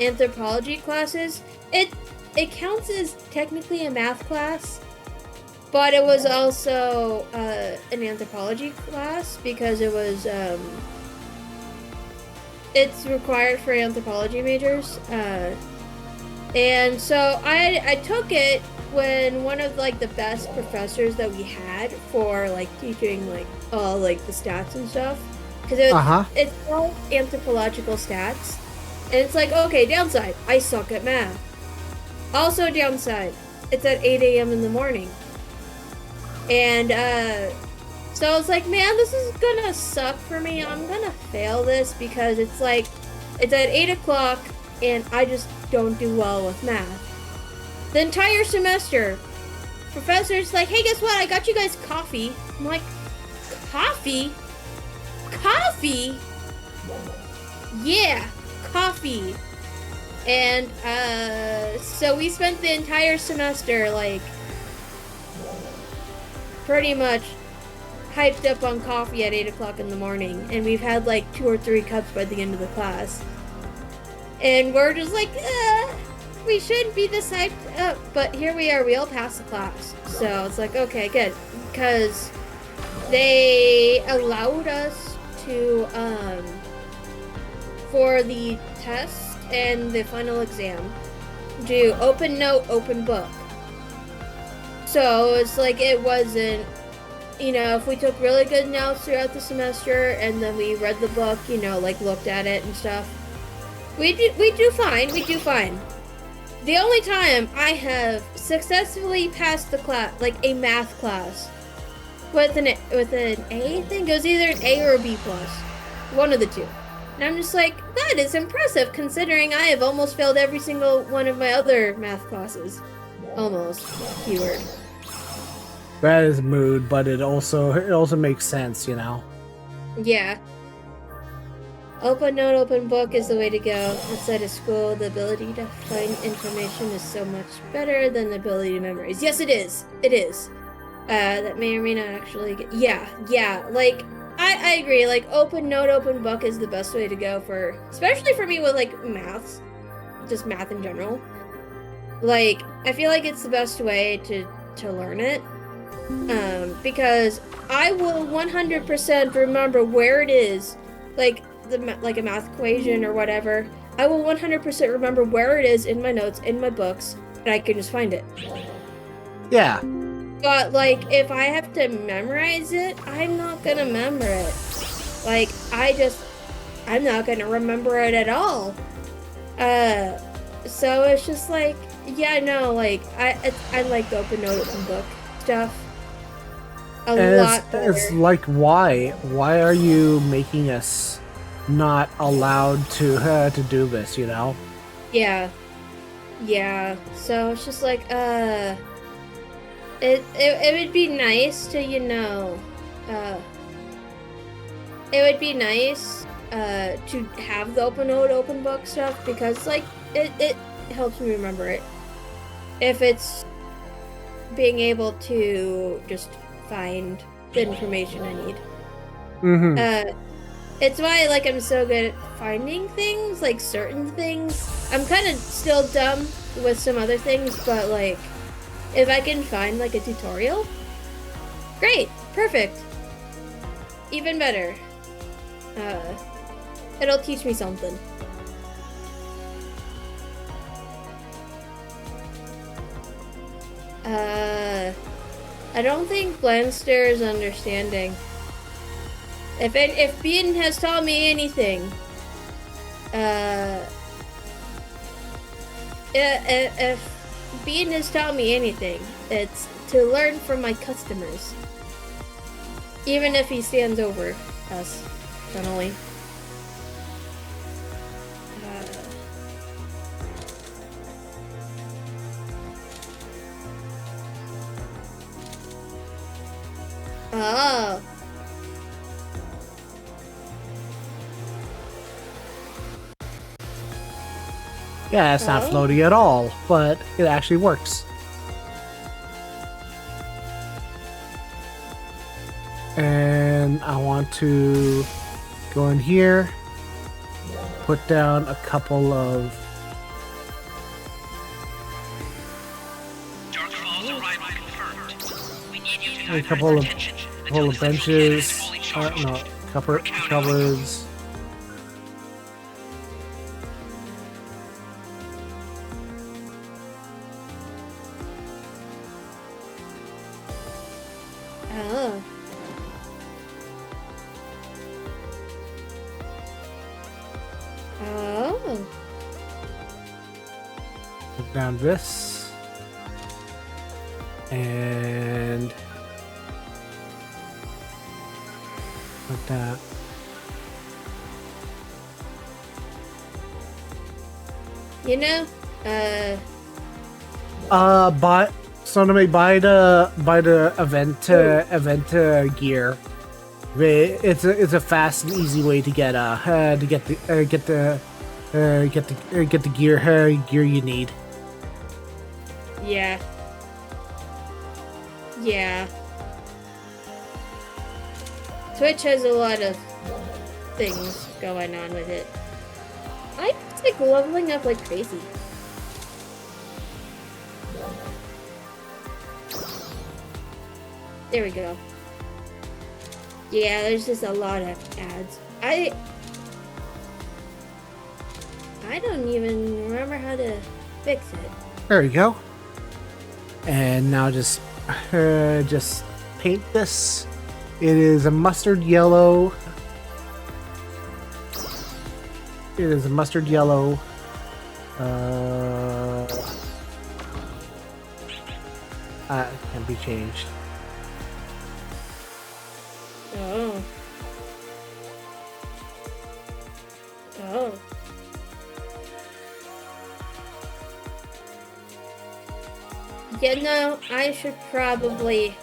anthropology classes, it counts as technically a math class, but it was also an anthropology class because it was it's required for anthropology majors, and so I took it when one of like the best professors that we had for like teaching like all like the stats and stuff, because it's all anthropological stats, and it's like, okay, downside, I suck at math. Also downside, it's at 8 a.m. in the morning, and so I was like, man, this is gonna suck for me. I'm gonna fail this because it's like, it's at 8 o'clock and I just don't do well with math. The entire semester, professor's like, hey, guess what? I got you guys coffee. I'm like, coffee? Coffee? Yeah, coffee. And so we spent the entire semester like pretty much hyped up on coffee at 8 o'clock in the morning, and we've had like 2 or 3 cups by the end of the class, and we're just like, we shouldn't be this hyped up, but here we are. We all passed the class, so it's like, okay, good, because they allowed us to for the test and the final exam do open note, open book. So it's like, it wasn't, if we took really good notes throughout the semester and then we read the book, like looked at it and stuff, we do fine. The only time I have successfully passed the class, like a math class, with an A, I think it was either an A or a B plus, one of the two. And I'm just like, that is impressive considering I have almost failed every single one of my other math classes. Almost. Keyword. That is mood, but it also makes sense, Yeah. Open note, open book is the way to go. Outside of school, the ability to find information is so much better than the ability to memorize. Yes, it is. It is. That may or may not actually get... Yeah. Like, I agree. Like, open note, open book is the best way to go for... Especially for me with, like, maths. Just math in general. Like, I feel like it's the best way to learn it. Because I will 100% remember where it is, like a math equation or whatever. I will 100% remember where it is in my notes, in my books, and I can just find it. Yeah, But, like, if I have to memorize it, I'm not gonna remember it. Like, I'm not gonna remember it at all. So it's just like, yeah, no, like, I like the open note, open book stuff a And lot it's better. like, why? Why are you making us not allowed to do this? You know? Yeah. Yeah. So it's just like, it would be nice to, uh, it would be nice, to have the open note, open book stuff because, like, it helps me remember it. If it's being able to just find the information I need. Mm-hmm. It's why, like, I'm so good at finding things, like certain things. I'm kind of still dumb with some other things, but, like, if I can find, like, a tutorial, great, perfect, even better. It'll teach me something. I don't think Blanster is understanding. If Bean has taught me anything, if Bean has taught me anything, it's to learn from my customers. Even if he stands over us, funnily. Oh. Yeah, it's not Oh. floaty at all, but it actually works. And I want to go in here, put down a couple of a couple of benches, no, cupboards. Oh. Oh. Put down this. And like that. You know, buy Sonome, buy the event It's a fast and easy way to get the gear you need. yeah. Yeah. Twitch has a lot of things going on with it. I'm just, like, leveling up like crazy. There we go. Yeah, there's just a lot of ads. I don't even remember how to fix it. There we go. And now just paint this. It is a mustard yellow. It is a mustard yellow. Can be changed. Oh. Oh. Yeah, no, I should probably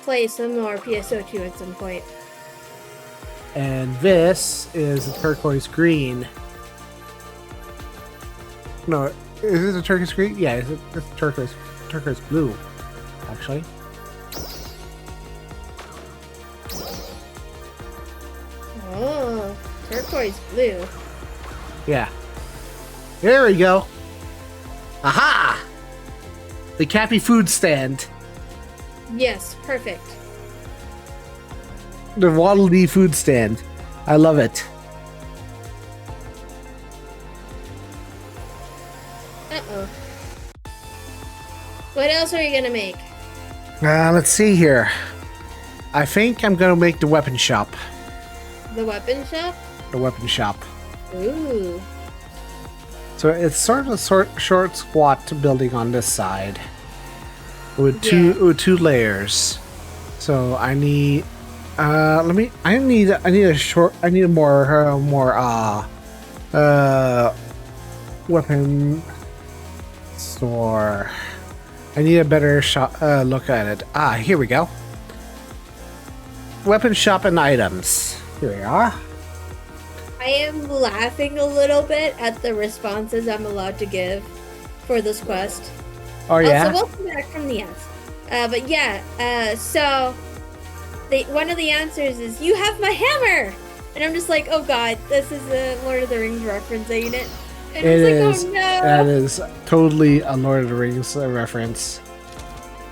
play some more PSO2 at some point. And this is a turquoise green. No, is it a turquoise green? Yeah, it's turquoise blue, actually. Oh, turquoise blue. Yeah. There we go. Aha! The Cappy food stand. Yes, perfect. The Waddle Dee food stand. I love it. Uh-oh. What else are you gonna make? Let's see here. I think I'm gonna make the weapon shop. The weapon shop? The weapon shop. Ooh. So it's sort of a short, squat building on this side, with two layers. So I need. I need a more weapon store. I need a better look at it. Here we go. Weapon shop and items. Here we are. I am laughing a little bit at the responses I'm allowed to give for this quest. Oh yeah. Also, welcome back from the ads. But yeah, so one of the answers is, "You have my hammer," and I'm just like, "Oh God, this is a Lord of the Rings reference, ain't it?" And It I was is. like, "Oh no!" That is totally a Lord of the Rings reference.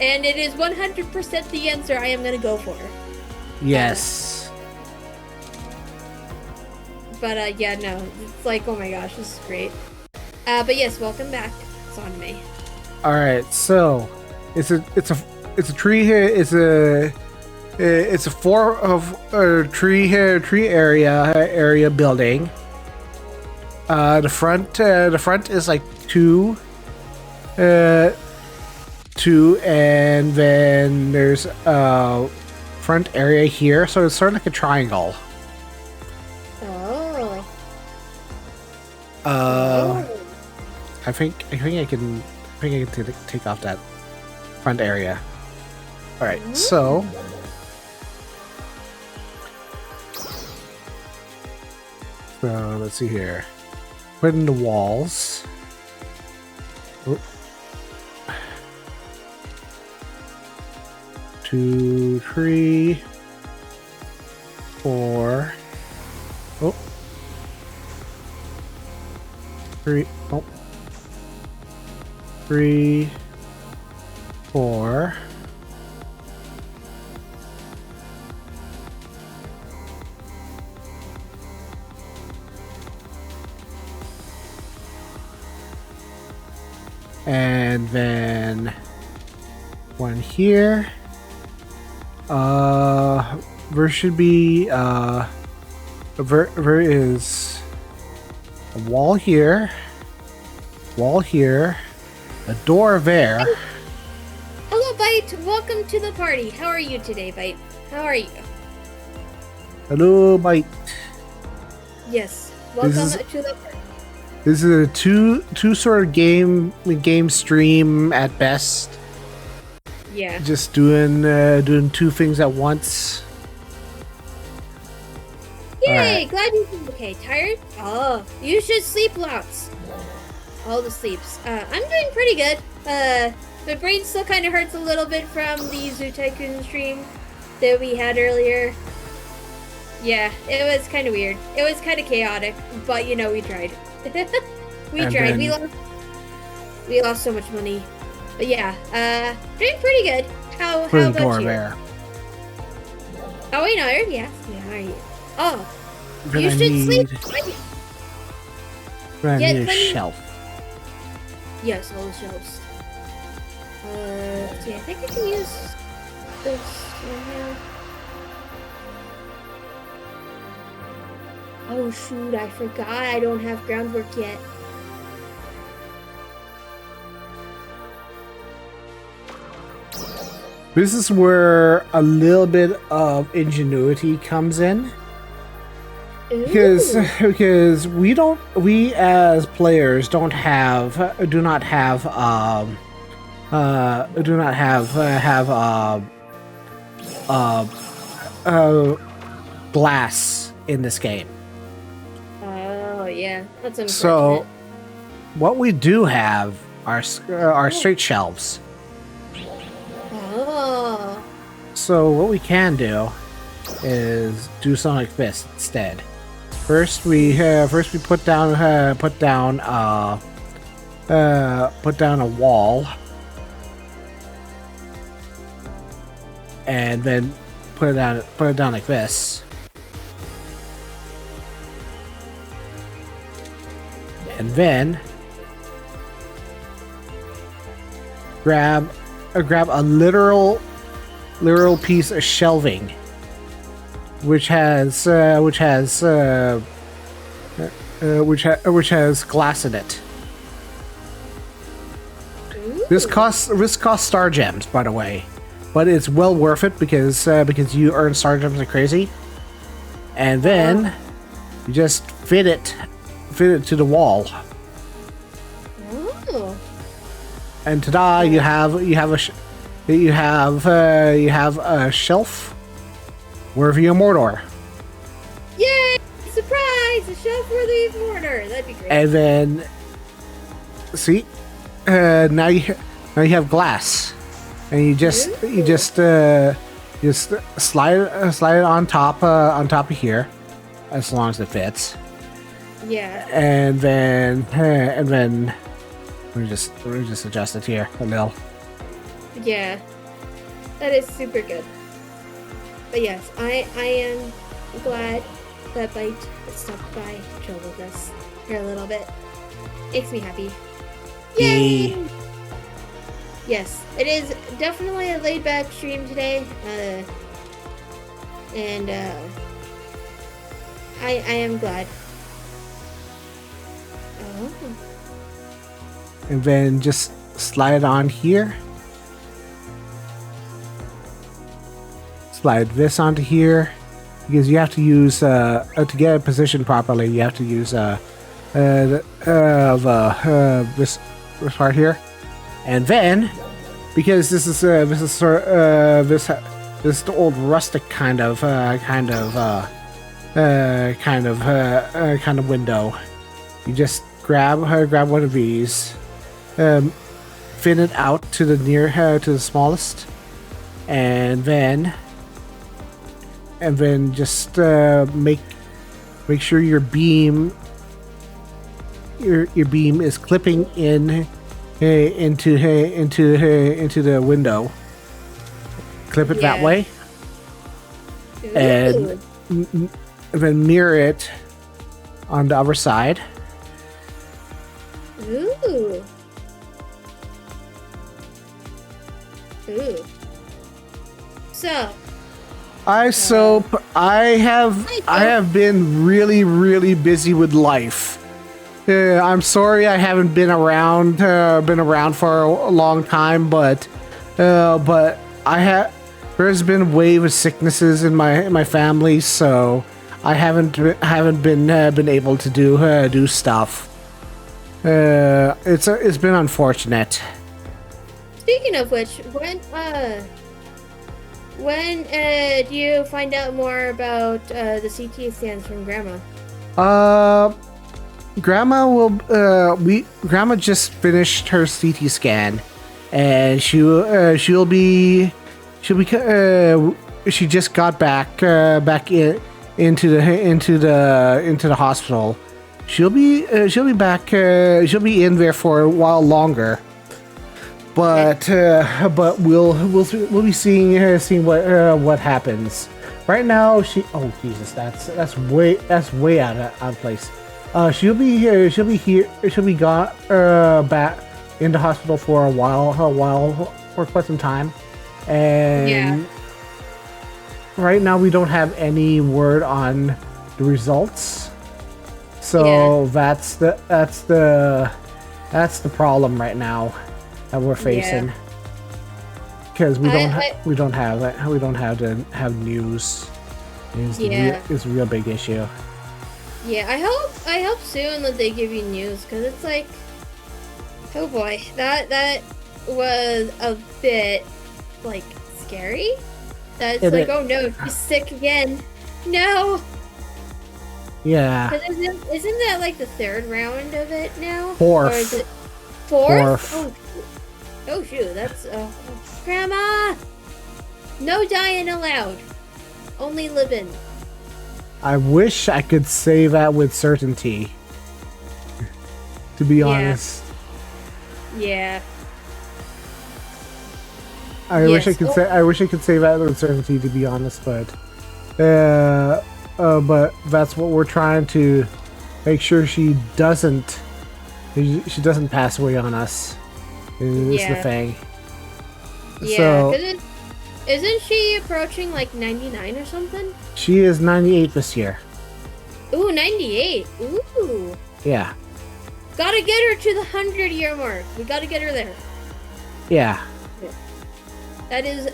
And it is 100% the answer I am gonna go for. Yes. But yeah, no, it's like, oh my gosh, this is great. But yes, welcome back. It's on me. All right, so it's a tree here. It's a tree area building. The front is like two, and then there's a front area here, so it's sort of like a triangle. I think I can take off that front area. All right, so let's see here. Put in the walls. Oh. 2, 3, 4. Oh. 3. Oh. 3, 4. And then one here. There should be there is a wall here, a door there. Hello, Bite. Welcome to the party. How are you today, Bite? How are you? Hello, Mike. Yes. Welcome to the party. This is a two sort of game stream at best. Yeah. Just doing two things at once. Yay! Right. Glad you're okay. Tired? Oh, you should sleep lots. All the sleeps. I'm doing pretty good. My brain still kind of hurts a little bit from the Zoo Tycoon stream that we had earlier. Yeah, it was kind of weird. It was kind of chaotic, but you know, we tried. We tried. We lost so much money. But yeah, doing pretty good. How about door you? there. Oh wait, no, yes, yeah, are you? Oh, Then you I should need, sleep. I Get need a plenty- shelf. Yes, all the shelves. See, I think I can use this one here. Oh shoot, I forgot I don't have groundwork yet. This is where a little bit of ingenuity comes in. Because we as players do not have glass in this game. Oh yeah, that's unfortunate. So what we do have are straight shelves. Oh. So what we can do is do something like this instead. First we put down a wall, and then put it down like this, and then grab a literal literal piece of shelving, which has glass in it. This costs star gems, by the way, but it's well worth it because you earn star gems like crazy, and then you just fit it to the wall. Oh. And ta-da! You have a shelf worthy of Mordor. Yay! Surprise! A shelf worthy of Mordor. That'd be great. And then, see, now you have glass, and you just slide it on top of here, as long as it fits. Yeah. And then let me just adjust it here a little. Yeah. That is super good. But yes, I am glad that Bite stopped by to chill with us here a little bit. Makes me happy. Yay! Yes, it is definitely a laid back stream today. And I am glad. Oh. And then just slide it on here. Slide this onto here, because you have to use to get it positioned properly. You have to use this part here, and then because this is the old rustic kind of window. You just grab one of these, fin it out to the smallest, and then just make sure your beam is clipping in into the window. Clip it that way. Ooh. And then mirror it on the other side. Ooh. Ooh. So. I have been really busy with life. I'm sorry I haven't been around for a long time, but there's been a wave of sicknesses in my family, so I haven't been able to do stuff. It's been unfortunate. Speaking of which, when do you find out more about the CT scans from Grandma? Grandma just finished her CT scan, and she just got back into the hospital. She'll be back. She'll be in there for a while longer. But we'll be seeing what happens. Right now, oh Jesus, that's way out of place. She'll be gone back in the hospital for a while for quite some time, and right now we don't have any word on the results. So that's the problem right now that we're facing, because we don't have news. It's a real big issue. Yeah, I hope soon that they give you news, because it's like, oh boy, that was a bit like scary. That's like, oh no, she's sick again. No. Yeah. Isn't that like the third round of it now? Fourth. Or is it fourth? Oh shoot, that's Grandma! No dying allowed. Only living. I wish I could say that with certainty. To be honest. Yeah. I wish I could say that with certainty, to be honest, but that's what we're trying to make sure she doesn't pass away on us. Is the thing. Yeah, Isn't she approaching like 99 or something? She is 98 this year. Ooh, 98. Ooh. Yeah. Gotta get her to the 100-year mark. We gotta get her there. Yeah. That is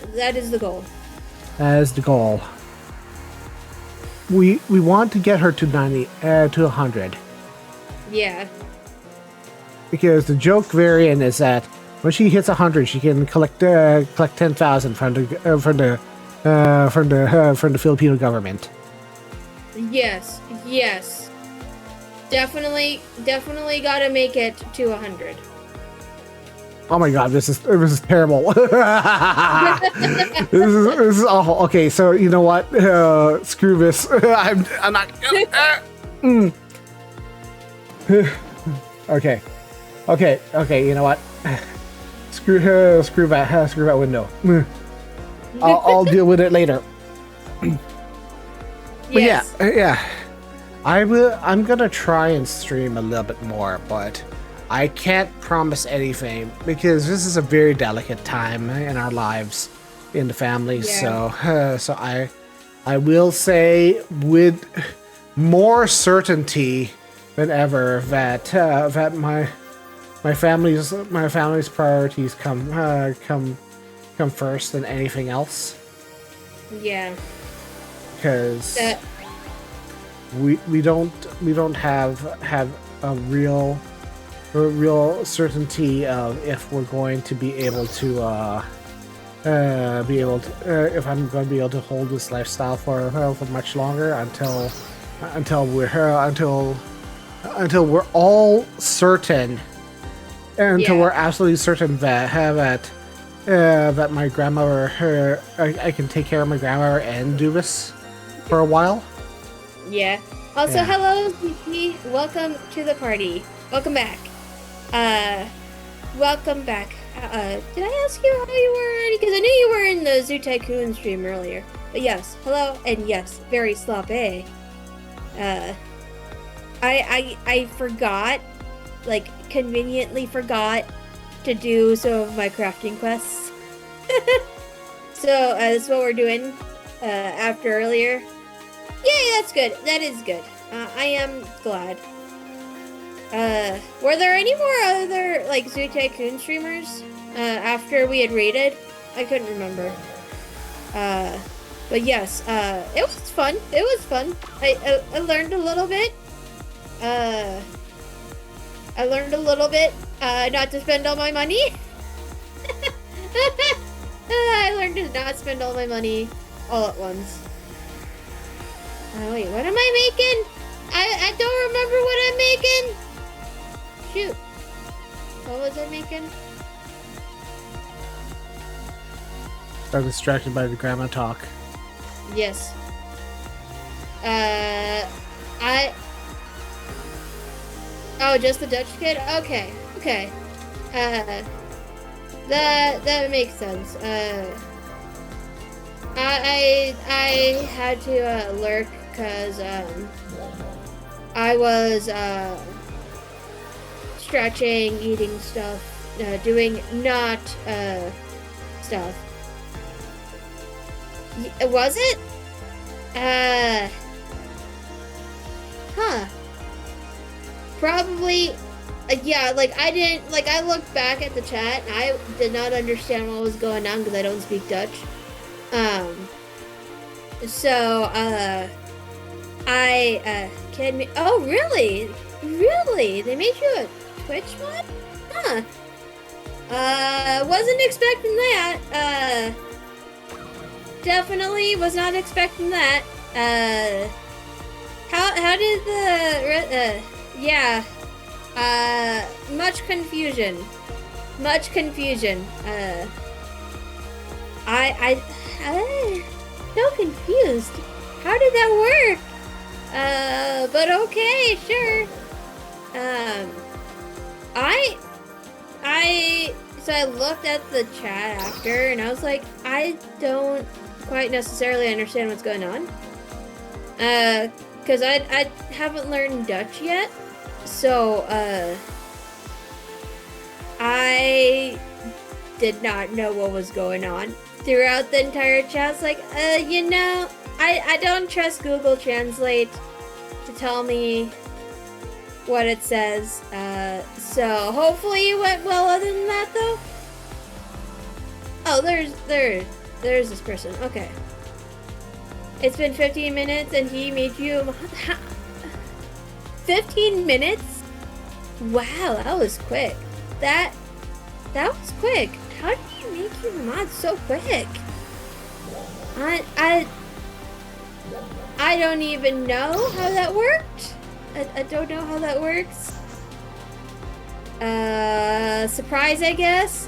the goal. That is the goal. We want to get her to 90 to 100. Yeah. Because the joke variant is that when she hits 100, she can collect 10,000 from the Filipino government. Yes. Definitely gotta make it to 100. Oh my god, this is terrible. this is awful. Okay, so you know what? Screw this. I'm not. Okay. You know what? Screw that window. I'll deal with it later. But Yes. yeah. I'm gonna try and stream a little bit more, but I can't promise anything because this is a very delicate time in our lives, in the family. Yeah. So I will say with more certainty than ever that my family's priorities come first than anything else. Yeah. Because we don't have a real certainty of if we're going to be able to if I'm going to be able to hold this lifestyle for much longer until we're all certain, until we're absolutely certain that my grandmother, I can take care of my grandmother and do this for a while. Yeah. Also, hello, Kiki. Welcome to the party. Welcome back. Welcome back. Did I ask you how you were already? Because I knew you were in the Zoo Tycoon stream earlier. But yes, hello, and yes, very sloppy. I forgot, like, conveniently forgot to do some of my crafting quests. So, that's what we're doing, after earlier. Yay, that's good. That is good. I am glad. Were there any more other, like, Zoo Tycoon streamers, after we had raided? I couldn't remember. But yes, it was fun. It was fun. I learned a little bit. I learned a little bit, not to spend all my money. I learned to not spend all my money all at once. Wait, what am I making? I don't remember what I'm making. Shoot. What was I making? I'm distracted by the grandma talk. Yes. Oh, just the Dutch kid? Okay. That makes sense. I had to lurk because I was stretching, eating stuff, doing not stuff. Was it? Huh. Probably. Yeah, like I didn't, like I looked back at the chat and I did not understand what was going on because I don't speak Dutch. So, oh, really? Really? They made you a Twitch mod? Huh. Wasn't expecting that. Definitely was not expecting that. How did the, yeah. Much confusion. I'm so confused. How did that work? But okay, sure. So I looked at the chat after and I was like, I don't quite necessarily understand what's going on. Cause I haven't learned Dutch yet. So, I did not know what was going on. throughout the entire chat. It's like, you know, I don't trust Google Translate to tell me what it says. So hopefully it went well other than that, though. Oh, there's this person. Okay. It's been 15 minutes and he made you 15 minutes? Wow, that was quick. That was quick. How did he make you mod so quick? I don't even know how that worked. I don't know how that works. Surprise, I guess.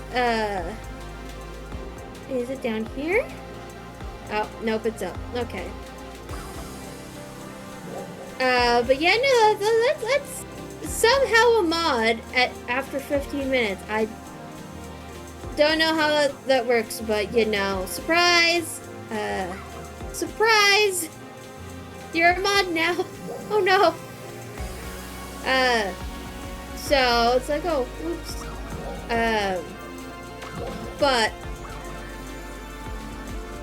Is it down here? Oh, nope, it's up. Okay. But yeah, no, that's somehow a mod after 15 minutes. I don't know how that works, but you know, surprise! Surprise! You're a mod now. Oh no. So it's like, oh, oops. But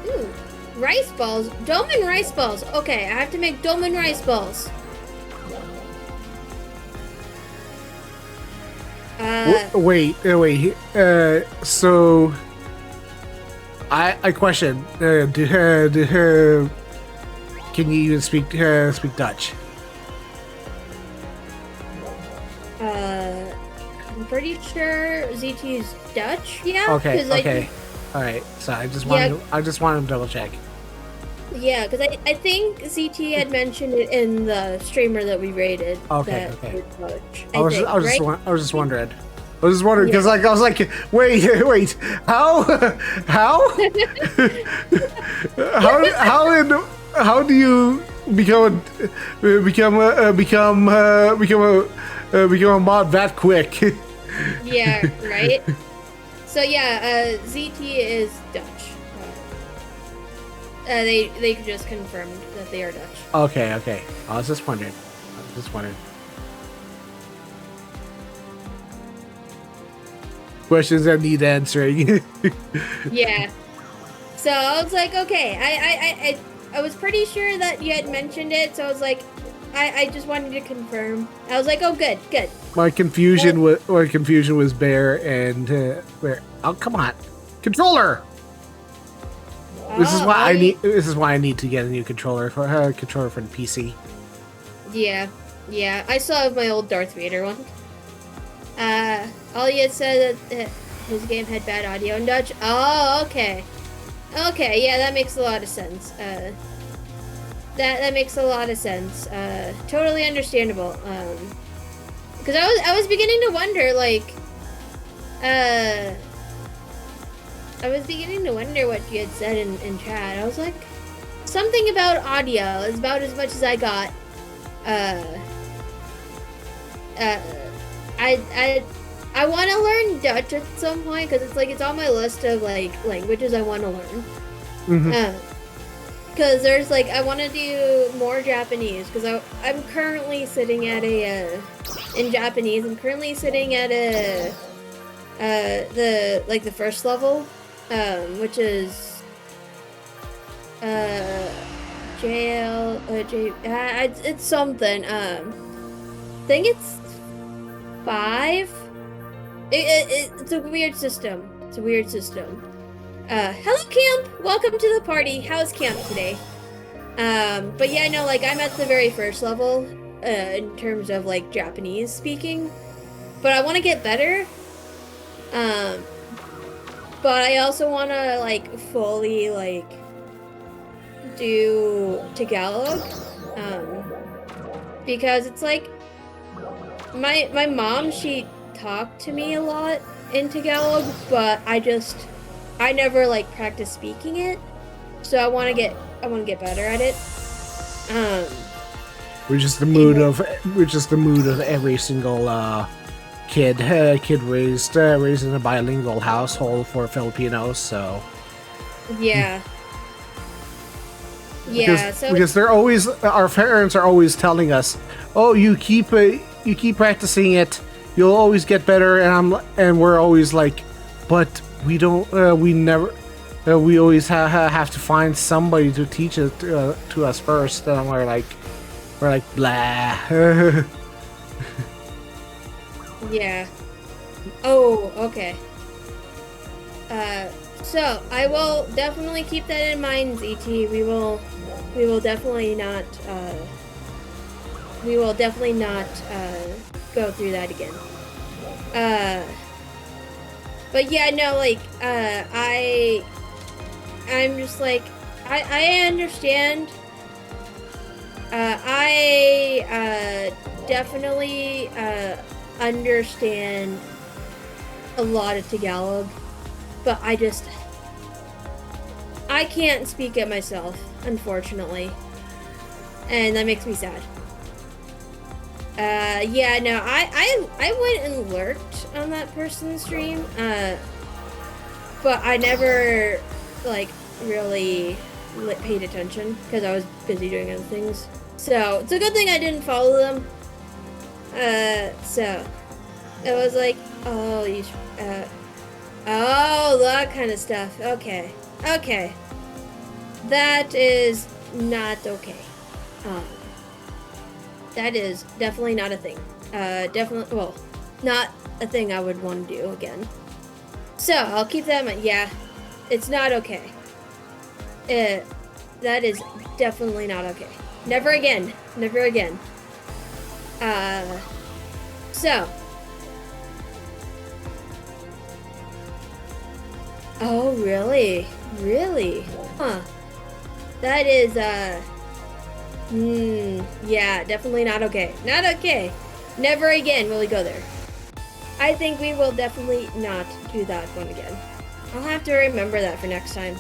ooh, rice balls, Dolman rice balls. Okay, I have to make Dolman rice balls. Wait. So I question. Can you even speak Dutch? I'm pretty sure ZT is Dutch. Yeah. Okay. All right. So I just wanted to double check. Yeah, because I think ZT had mentioned it in the streamer that we rated. Okay. Dutch, I was just wondering. Because I was like, wait, how how do you become a mod that quick? Yeah, right. So yeah, ZT is Dutch. They just confirmed that they are Dutch. Okay. I was just wondering. Questions that need answering. Yeah. So I was like, okay, I was pretty sure that you had mentioned it, so I was like, I just wanted to confirm. I was like, oh, good. My confusion was Bear and Bear. Oh, come on, controller. This is why I need to get a new controller for the PC. Yeah. I still have my old Darth Vader one. Ollie had said that his game had bad audio in Dutch. Oh, okay. Okay, yeah, that makes a lot of sense. That makes a lot of sense. Totally understandable. Because I was beginning to wonder, like, I was beginning to wonder what you had said in chat. I was like, something about audio is about as much as I got. I want to learn Dutch at some point because it's on my list of like languages I want to learn. Because there's like I want to do more Japanese because I'm currently sitting at in Japanese. I'm currently sitting at the first level, which is it's something. I think it's 5. It's a weird system. Hello, Camp! Welcome to the party. How's Camp today? But yeah, no, like, I'm at the very first level, in terms of, like, Japanese speaking. But I want to get better. But I also want to, like, fully, like, do Tagalog. Because it's like, my mom, she talked to me a lot in Tagalog, but I never like practiced speaking it. So I want to get better at it. Which is the mood of every single kid raised in a bilingual household for Filipinos. So yeah. Because they're always, our parents are always telling us, "Oh, you keep practicing it, you'll always get better." And we're always like, "But we don't. We never. We always have to find somebody to teach it to us first. And we're like blah. Yeah. Oh, okay. So I will definitely keep that in mind, ZT. We will definitely not go through that again. But yeah, no, like, I'm just like, I understand. I definitely understand a lot of Tagalog, but I can't speak it myself, unfortunately, and that makes me sad. Yeah, no, I went and lurked on that person's stream, but I never, like, really paid attention because I was busy doing other things. So it's a good thing I didn't follow them. So it was like, oh, oh, that kind of stuff. Okay, okay, that is not okay. That is definitely not a thing. Definitely, well, not a thing I would want to do again. So I'll keep that in mind. Yeah, it's not okay. That is definitely not okay. Never again. Never again. So. Oh, really? Really? Huh. That is, yeah, definitely not okay. Not okay. Never again will we go there. I think we will definitely not do that one again. I'll have to remember that for next time.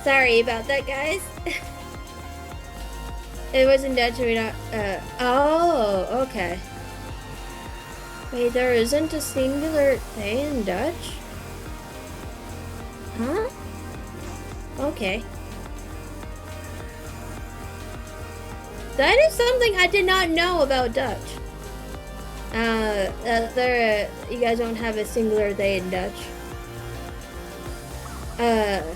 Sorry about that, guys. It wasn't Dutch, we not, oh, okay. Wait, there isn't a singular they in Dutch? Huh? Okay. That is something I did not know about Dutch. You guys don't have a singular they in Dutch. That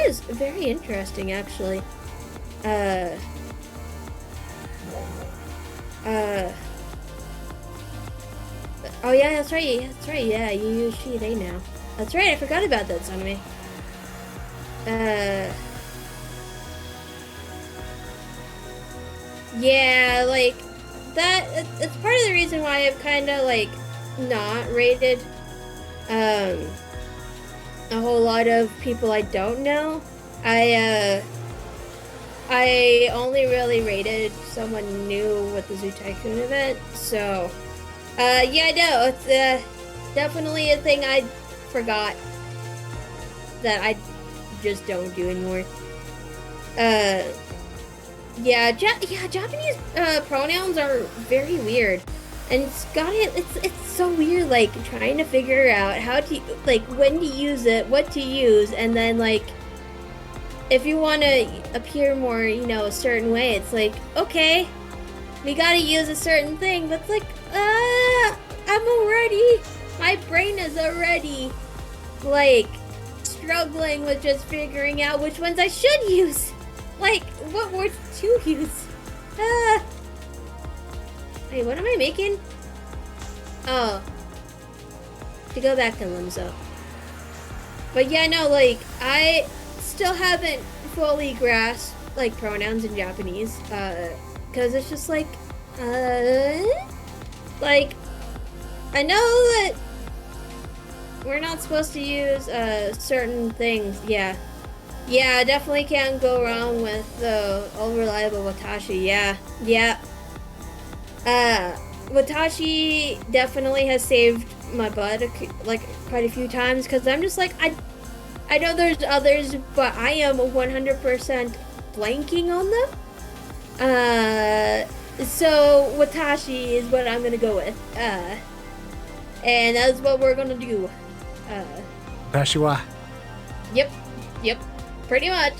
is very interesting, actually. Oh yeah, that's right, yeah, you use she, they now. That's right, I forgot about that, Sunmi. Yeah, like, it's part of the reason why I've kinda, like, not rated, a whole lot of people I don't know. I only really rated someone new with the Zoo Tycoon event, so, yeah, no, it's, definitely a thing I forgot that I just don't do anymore. Yeah, Japanese, pronouns are very weird. And it's so weird, like, trying to figure out how to, like, when to use it, what to use, and then, like, if you want to appear more, you know, a certain way, it's like, okay, we gotta use a certain thing, but it's like, my brain is already, like, struggling with just figuring out which ones I should use. Like, what words to use? Wait, what am I making? Oh. To go back to Limzo. But yeah, no, like, I still haven't fully grasped, like, pronouns in Japanese. Because it's just like, like, I know that we're not supposed to use, certain things, yeah. Yeah, definitely can't go wrong with the all-reliable Watashi, yeah. Watashi definitely has saved my butt, like, quite a few times, because I'm just like, I know there's others, but I am 100% blanking on them. So Watashi is what I'm gonna go with. And that's what we're gonna do. Bashiwa. Yep. Pretty much.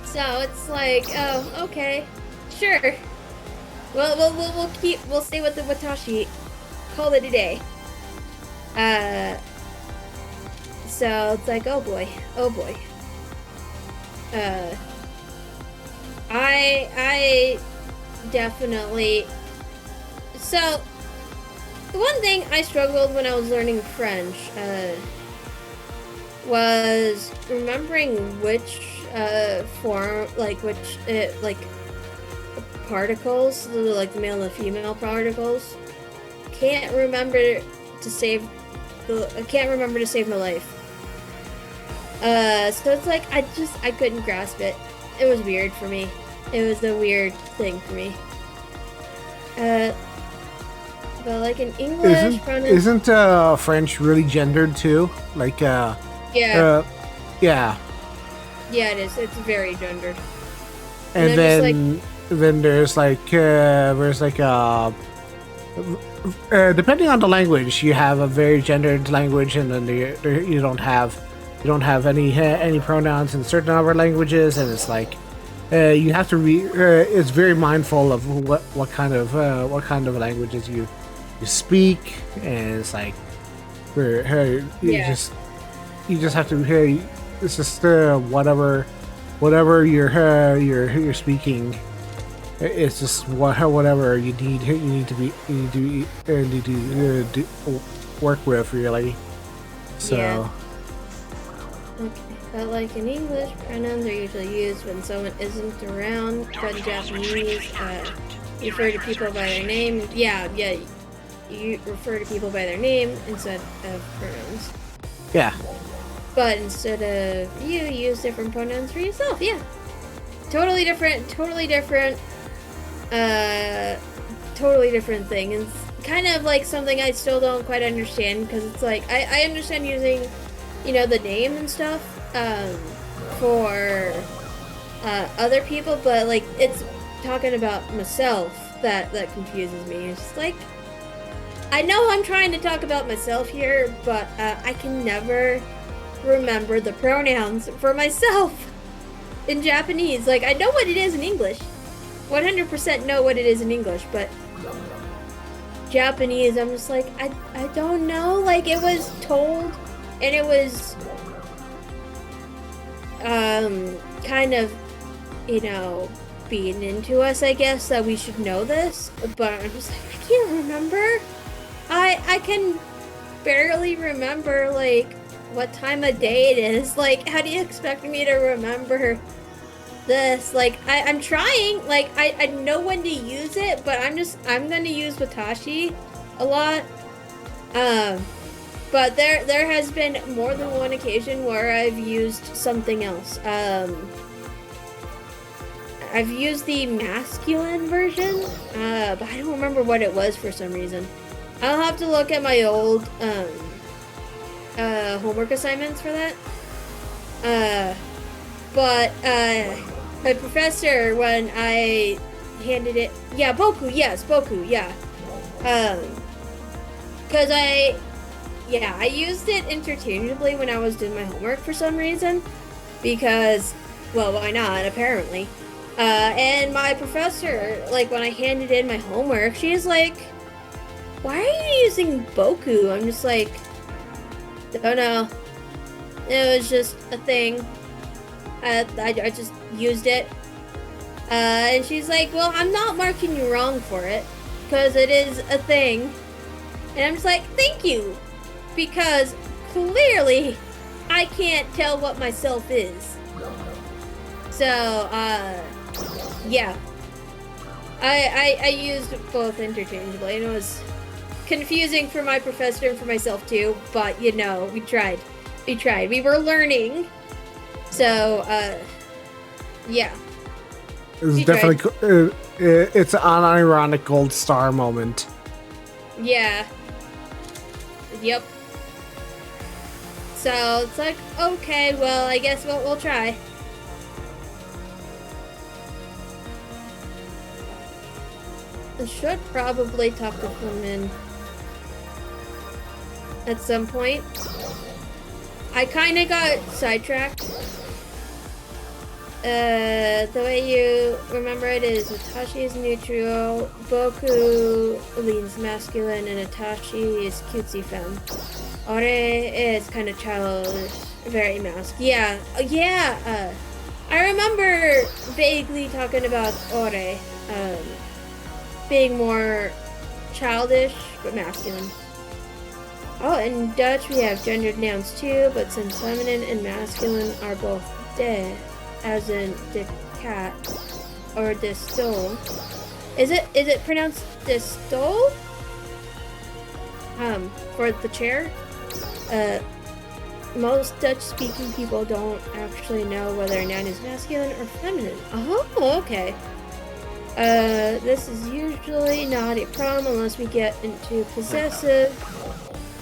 So it's like, oh, okay, sure. We'll stay with the Watashi. call it a day. So it's like, oh boy. I definitely. So the one thing I struggled when I was learning French was remembering which form, like particles, like the male and the female particles. Can't remember to save my life. So it's like I couldn't grasp it. It was weird for me. It was a weird thing for me. But like in English, isn't French really gendered too? Like yeah. Yeah. Yeah, it is. It's very gendered. And then there's depending on the language, you have a very gendered language, and then you don't have any pronouns in certain other languages, and it's like you have to it's very mindful of what kind of languages you speak, and it's like you just have to it's just whatever you're speaking. It's just whatever you need to work with, really. So. Yeah. Okay. But like in English, pronouns are usually used when someone isn't around. But in Japanese, you refer to people by their name. Yeah. You refer to people by their name instead of pronouns. Yeah. But instead of you use different pronouns for yourself. Yeah. Totally different thing. And it's kind of like something I still don't quite understand, because it's like I understand using, the name and stuff for other people, but like it's talking about myself that confuses me. It's like, I know I'm trying to talk about myself here, but I can never remember the pronouns for myself in Japanese. Like, I know what it is in English. 100% know what it is in English, but Japanese, I'm just like, I don't know. Like, it was told, and it was kind of, being into us, I guess, that we should know this, but I'm just like, I can't remember. I can barely remember, like, what time of day it is. Like, how do you expect me to remember this? Like, I'm trying. Like, I know when to use it, but I'm gonna use watashi a lot. But there has been more than one occasion where I've used something else. I've used the masculine version, but I don't remember what it was for some reason. I'll have to look at my old homework assignments for that. But my professor, when I handed it, boku, yes, boku, yeah. Cause I used it interchangeably when I was doing my homework for some reason, because, well, why not, apparently. And my professor, like, when I handed in my homework, she's like, why are you using boku? I'm just like, don't know. It was just a thing. I just used it. And she's like, well, I'm not marking you wrong for it, because it is a thing. And I'm just like, thank you. Because clearly I can't tell what myself is. So, yeah. I used both interchangeably, and it was confusing for my professor and for myself too, but we tried. We were learning. So, yeah. It's definitely it's an unironic gold star moment. Yeah. Yep. So it's like, okay, well, I guess we'll try. I should probably talk to Flamin at some point. I kind of got sidetracked The way you remember it is Itachi is neutral, Boku leans masculine, and Itachi is cutesy femme. Ore is kind of childish, very masculine. Yeah. I remember vaguely talking about Ore, being more childish but masculine. Oh, in Dutch we have gendered nouns too, but since feminine and masculine are both de, as in de cat or de stole. Is it pronounced de stole? For the chair? Most Dutch-speaking people don't actually know whether a noun is masculine or feminine. Oh, okay. This is usually not a problem unless we get into possessive.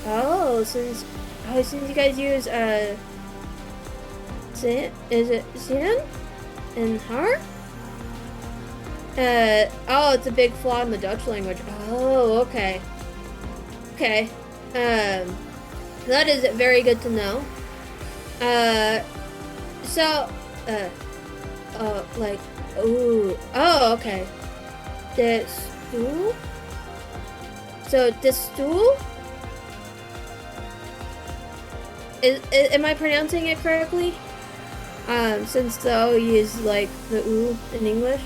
Oh, since you guys use is it sin and her? Oh, it's a big flaw in the Dutch language. Oh, okay. Okay. That is very good to know. Like, ooh. Oh, okay. The stool? So, the stool? Am I pronouncing it correctly? Since the O is like the oo in English.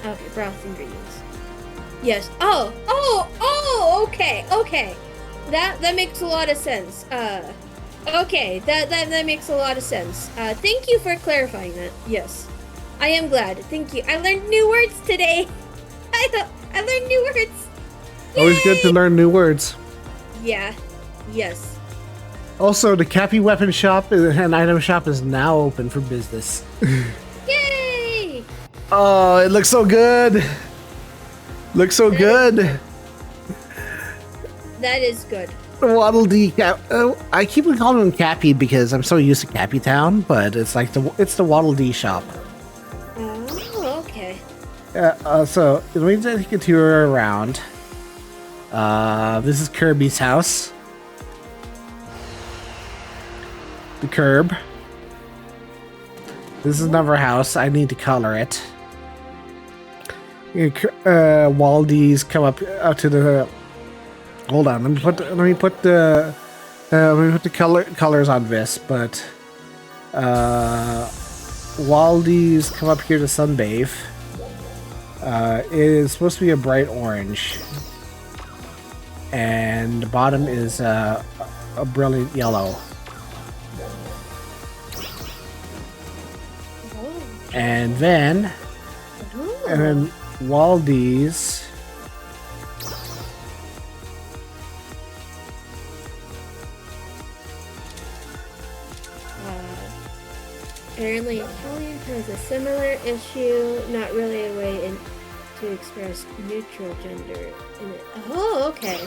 Okay, broth ingredients. Yes. Oh, okay. That makes a lot of sense. Okay, that makes a lot of sense. Thank you for clarifying that. Yes. I am glad. Thank you. I learned new words today. I learned new words. Yay! Always good to learn new words. Yeah. Yes. Also, the Cappy Weapon Shop and Item Shop is now open for business. Yay! Oh, it looks so good. Looks so good. That is good. Waddle Dee Cap. I keep calling him Cappy because I'm so used to Cappy Town, but it's like it's the Waddle Dee shop. Oh, okay. So let me take a tour around. This is Kirby's house. The curb. This is another house. I need to color it. Waldies come up to the. Hold on. Let me put the colors on this. But Waldies come up here to sunbathe. It is supposed to be a bright orange, and the bottom is a brilliant yellow. And then Waldies apparently Italian has a similar issue, not really a way to express neutral gender in it. Oh, okay.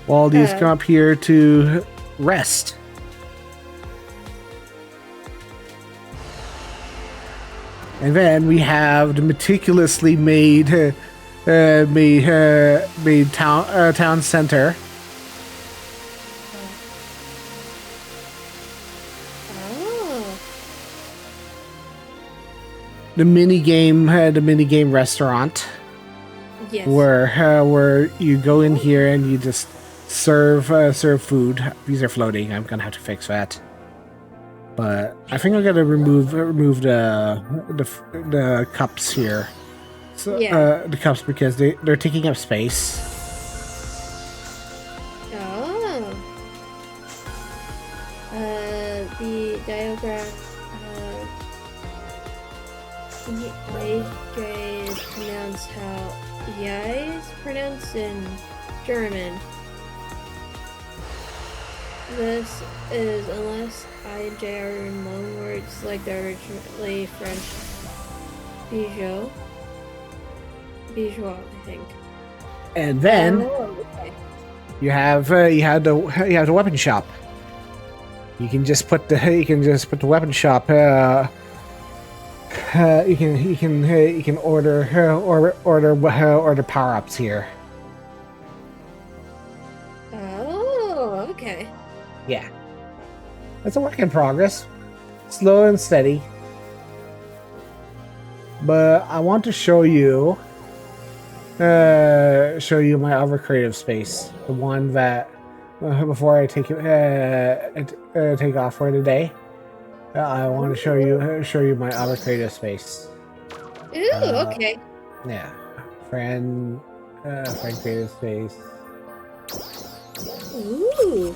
Waldies come up here to rest. And then we have the meticulously made town center. Oh. The mini game restaurant. Yes. Where you go in here and you just serve food. These are floating. I'm gonna have to fix that. But I think I'm gonna remove the cups here. So, yeah. The cups because they're taking up space. Oh. The diagram. EJ is pronounced how Yai is pronounced in German. This is unless IJ are in loan words like the originally French Bijou, I think. And then okay. you have the weapon shop. You can just put the weapon shop. You can order power ups here. Oh, okay. Yeah. It's a work in progress, slow and steady. But I want to show you my other creative space, the one that before I take take off for today. I want to show you my other creative space. Ooh, okay. Yeah, friend creative space. Ooh.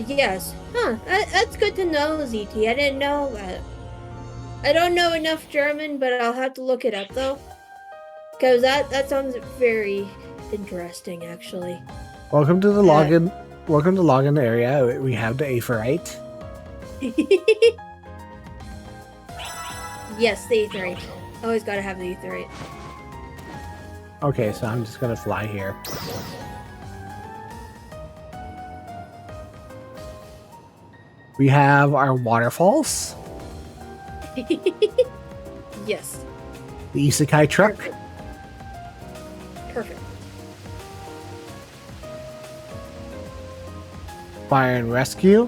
Yes. Huh. That's good to know, ZT. I didn't know that. I don't know enough German, but I'll have to look it up though. Because that sounds very interesting, actually. Welcome to the login. Welcome to login area. We have the aetheryte. Yes, the aetheryte. Always gotta have the aetheryte. Okay, so I'm just gonna fly here. We have our waterfalls. Yes. The isekai truck. Perfect. Fire and rescue.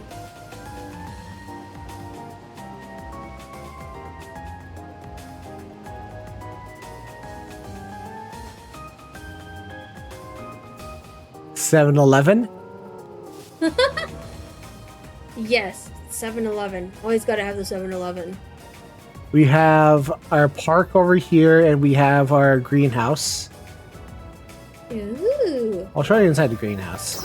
(7-Eleven). Yes, 7-Eleven. Always gotta have the 7-Eleven. We have our park over here, and we have our greenhouse. Ooh. I'll show you inside the greenhouse.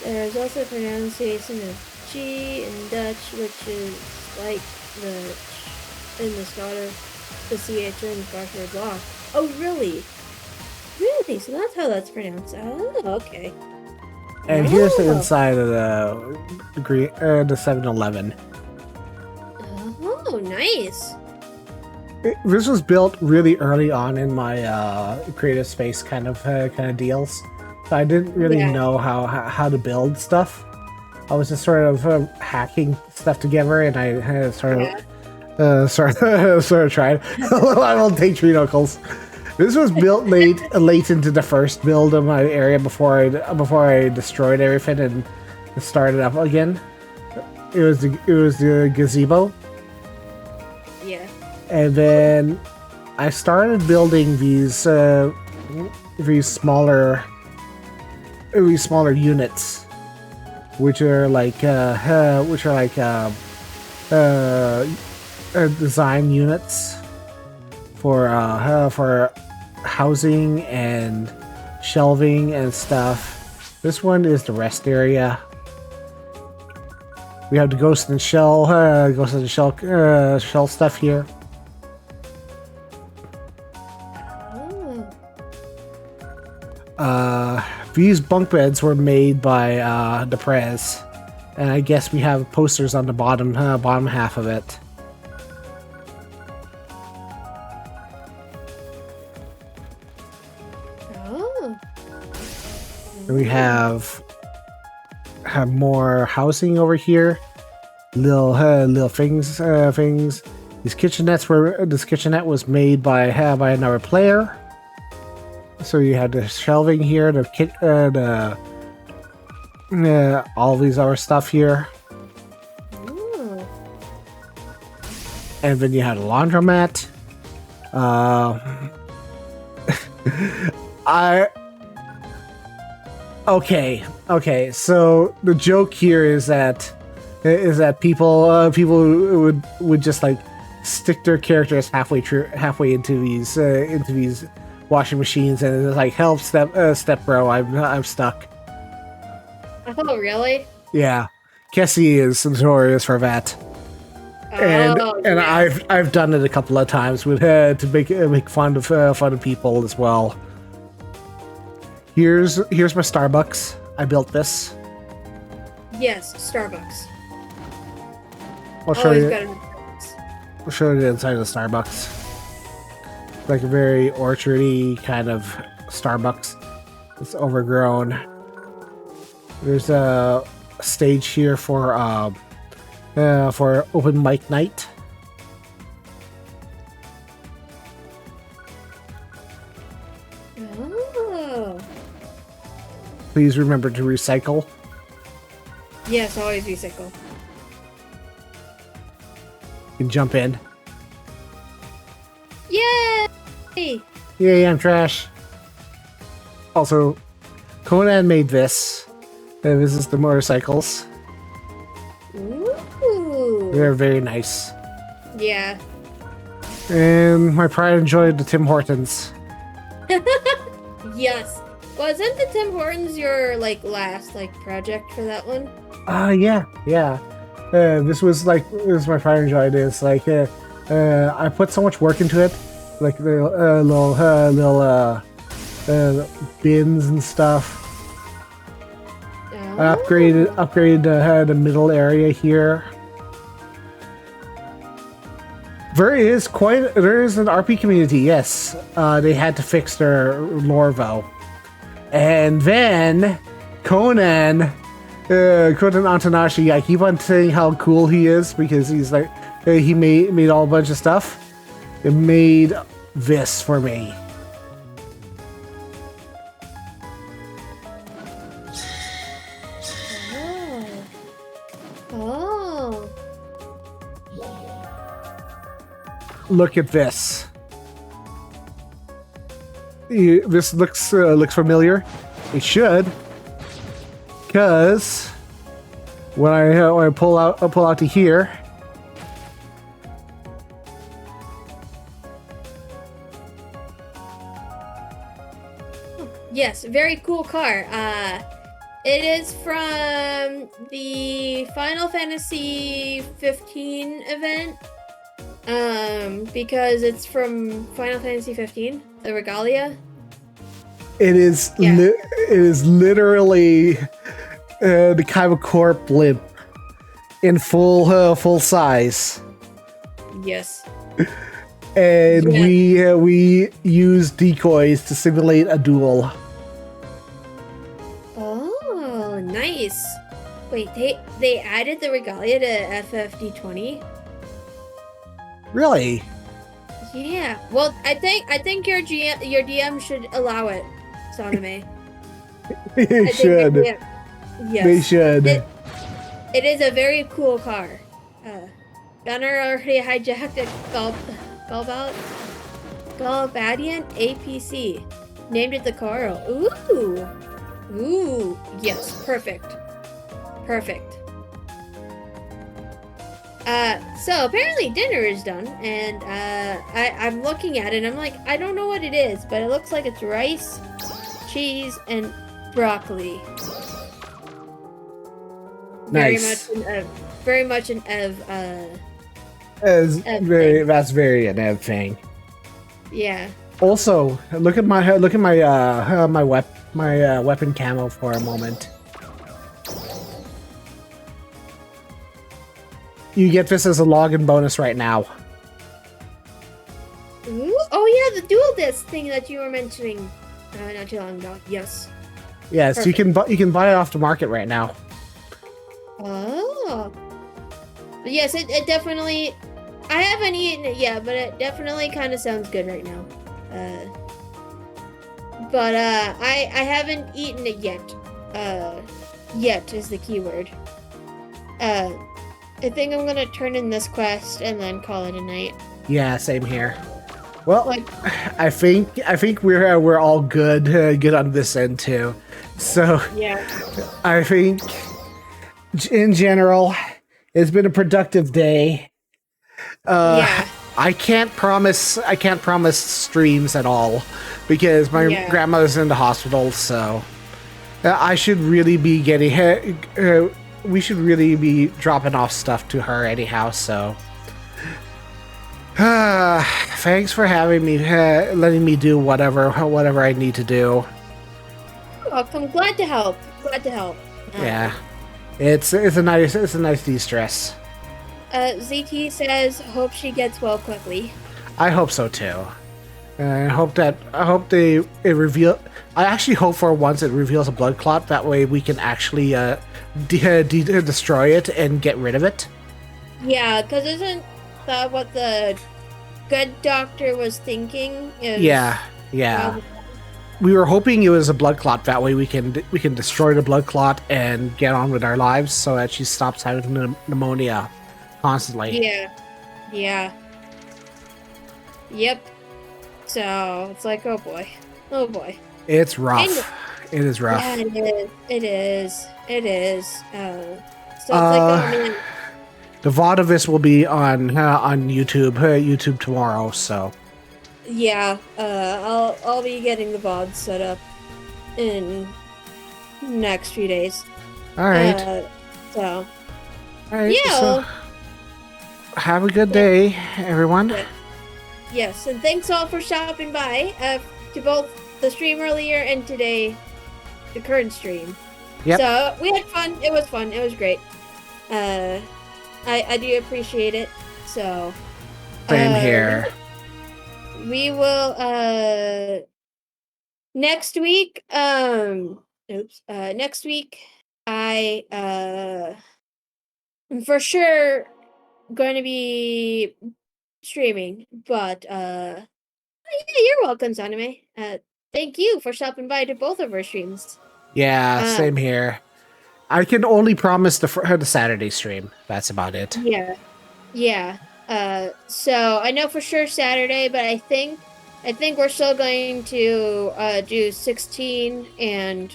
There's also pronunciation of G in Dutch, which is like in the start of the CH in Scottish block. Oh, really? Really? So that's how that's pronounced. Oh, okay. And here's the inside of the 7-Eleven. Oh, nice. This was built really early on in my creative space kind of deals. So I didn't really know how to build stuff. I was just sort of hacking stuff together, and I sort of tried. I will take tree knuckles. This was built late into the first build of my area before I destroyed everything and started up again. It was the gazebo. Yeah. And then I started building these smaller units, which are like design units for housing and shelving and stuff. This one is the rest area. We have the ghost and shell stuff here. These bunk beds were made by the Prez, and I guess we have posters on the bottom half of it. We have more housing over here. Little things. This kitchenette was made by another player. So you have the shelving here, all these other stuff here. Ooh. And then you have the laundromat. Okay. So the joke here is that people would just like stick their characters halfway into these washing machines, and it's like, help, step bro, I'm stuck. Oh, really? Yeah, Cassie is notorious for that. And I've done it a couple of times with to make fun of people as well. Here's my Starbucks. I built this. Yes, Starbucks. I'll show you the inside of the Starbucks. Like a very orchardy kind of Starbucks. It's overgrown. There's a stage here for open mic night. Oh. please remember to recycle. Yes, always recycle. You can jump in. Yay! Yay, I'm trash. Also, Conan made this. This is the motorcycles. Ooh. They're very nice. Yeah. And my pride and joy, the Tim Hortons. Yes. Wasn't the Tim Hortons your last project for that one? Yeah. This was my pride and joy. It's like I put so much work into it, like the little bins and stuff. Oh. I upgraded the middle area here. There is an RP community. Yes, they had to fix their Lorvo, and then Conan Antanashi. I keep on saying how cool he is because he's like he made all a bunch of stuff. It made this for me. Oh. Look at this. This looks familiar. It should, because when I pull out to here, Yes, very cool car. It is from the Final Fantasy 15 event. Because it's from Final Fantasy 15, the Regalia. it is literally the Kaiba Corp blimp in full size. Yes. And Yeah. we use decoys to simulate a duel. Oh, nice. Wait, they added the Regalia to FFD20? Really? Yeah. Well, I think your DM should allow it, Soname. They should. Yes. They should. It is a very cool car. Gunner already hijacked a Galbadian APC. Named it the Carl. Ooh. Yes, perfect. So apparently dinner is done, and I'm looking at it and I'm like, I don't know what it is, but it looks like it's rice, cheese, and broccoli. Nice. Very much an Ev. That's very an Ev thing. Yeah. Also, look at my weapon camo for a moment. You get this as a login bonus right now. Ooh, oh yeah, the dual disc thing that you were mentioning not too long ago. Yes. Yes, you can buy it off the market right now. Oh. But yes, it definitely. I haven't eaten it yet, but it definitely kind of sounds good right now. But I haven't eaten it yet. Yet is the key word. I think I'm gonna turn in this quest and then call it a night. Yeah, same here. Well, I think we're all good on this end too. So yeah, I think in general, it's been a productive day. Yeah. I can't promise streams at all because my grandmother's in the hospital. So I should really be getting. We should really be dropping off stuff to her anyhow. So thanks for having me, letting me do whatever I need to do. Welcome. Glad to help. Yeah, it's a nice de-stress. ZT says, hope she gets well quickly. I hope so too. I hope it reveal. I actually hope for once it reveals a blood clot. That way we can actually destroy it and get rid of it. Yeah, because isn't that what the good doctor was thinking? Yeah. we were hoping it was a blood clot. That way we can destroy the blood clot and get on with our lives, so that she stops having pneumonia constantly. Yeah. Yeah. Yep. So it's like, oh boy. Oh boy. It's rough. And- It is rough. Yeah, it is. It is. So it's like, oh man. The VOD of this will be on YouTube tomorrow. So Yeah. I'll be getting the VOD set up in next few days. all right, So all right. yeah. So have a good day, everyone. Yeah. Yes, and thanks all for stopping by to both the stream earlier and today, the current stream. Yep. So we had fun. It was fun. It was great. I do appreciate it. So Same here. We will next week. Next week I am for sure going to be streaming, but yeah, you're welcome, Sanime. Thank you for stopping by to both of our streams. Yeah, same here. I can only promise the Saturday stream. That's about it. Yeah. So I know for sure Saturday, but I think we're still going to do 16 and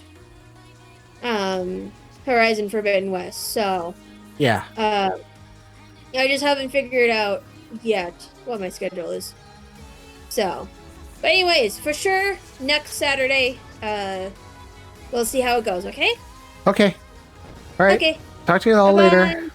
Horizon Forbidden West. So Yeah. I just haven't figured out yet what my schedule is. So, but anyways, for sure next Saturday, we'll see how it goes. Okay. Okay. All right. Okay. Talk to you all Bye-bye. later.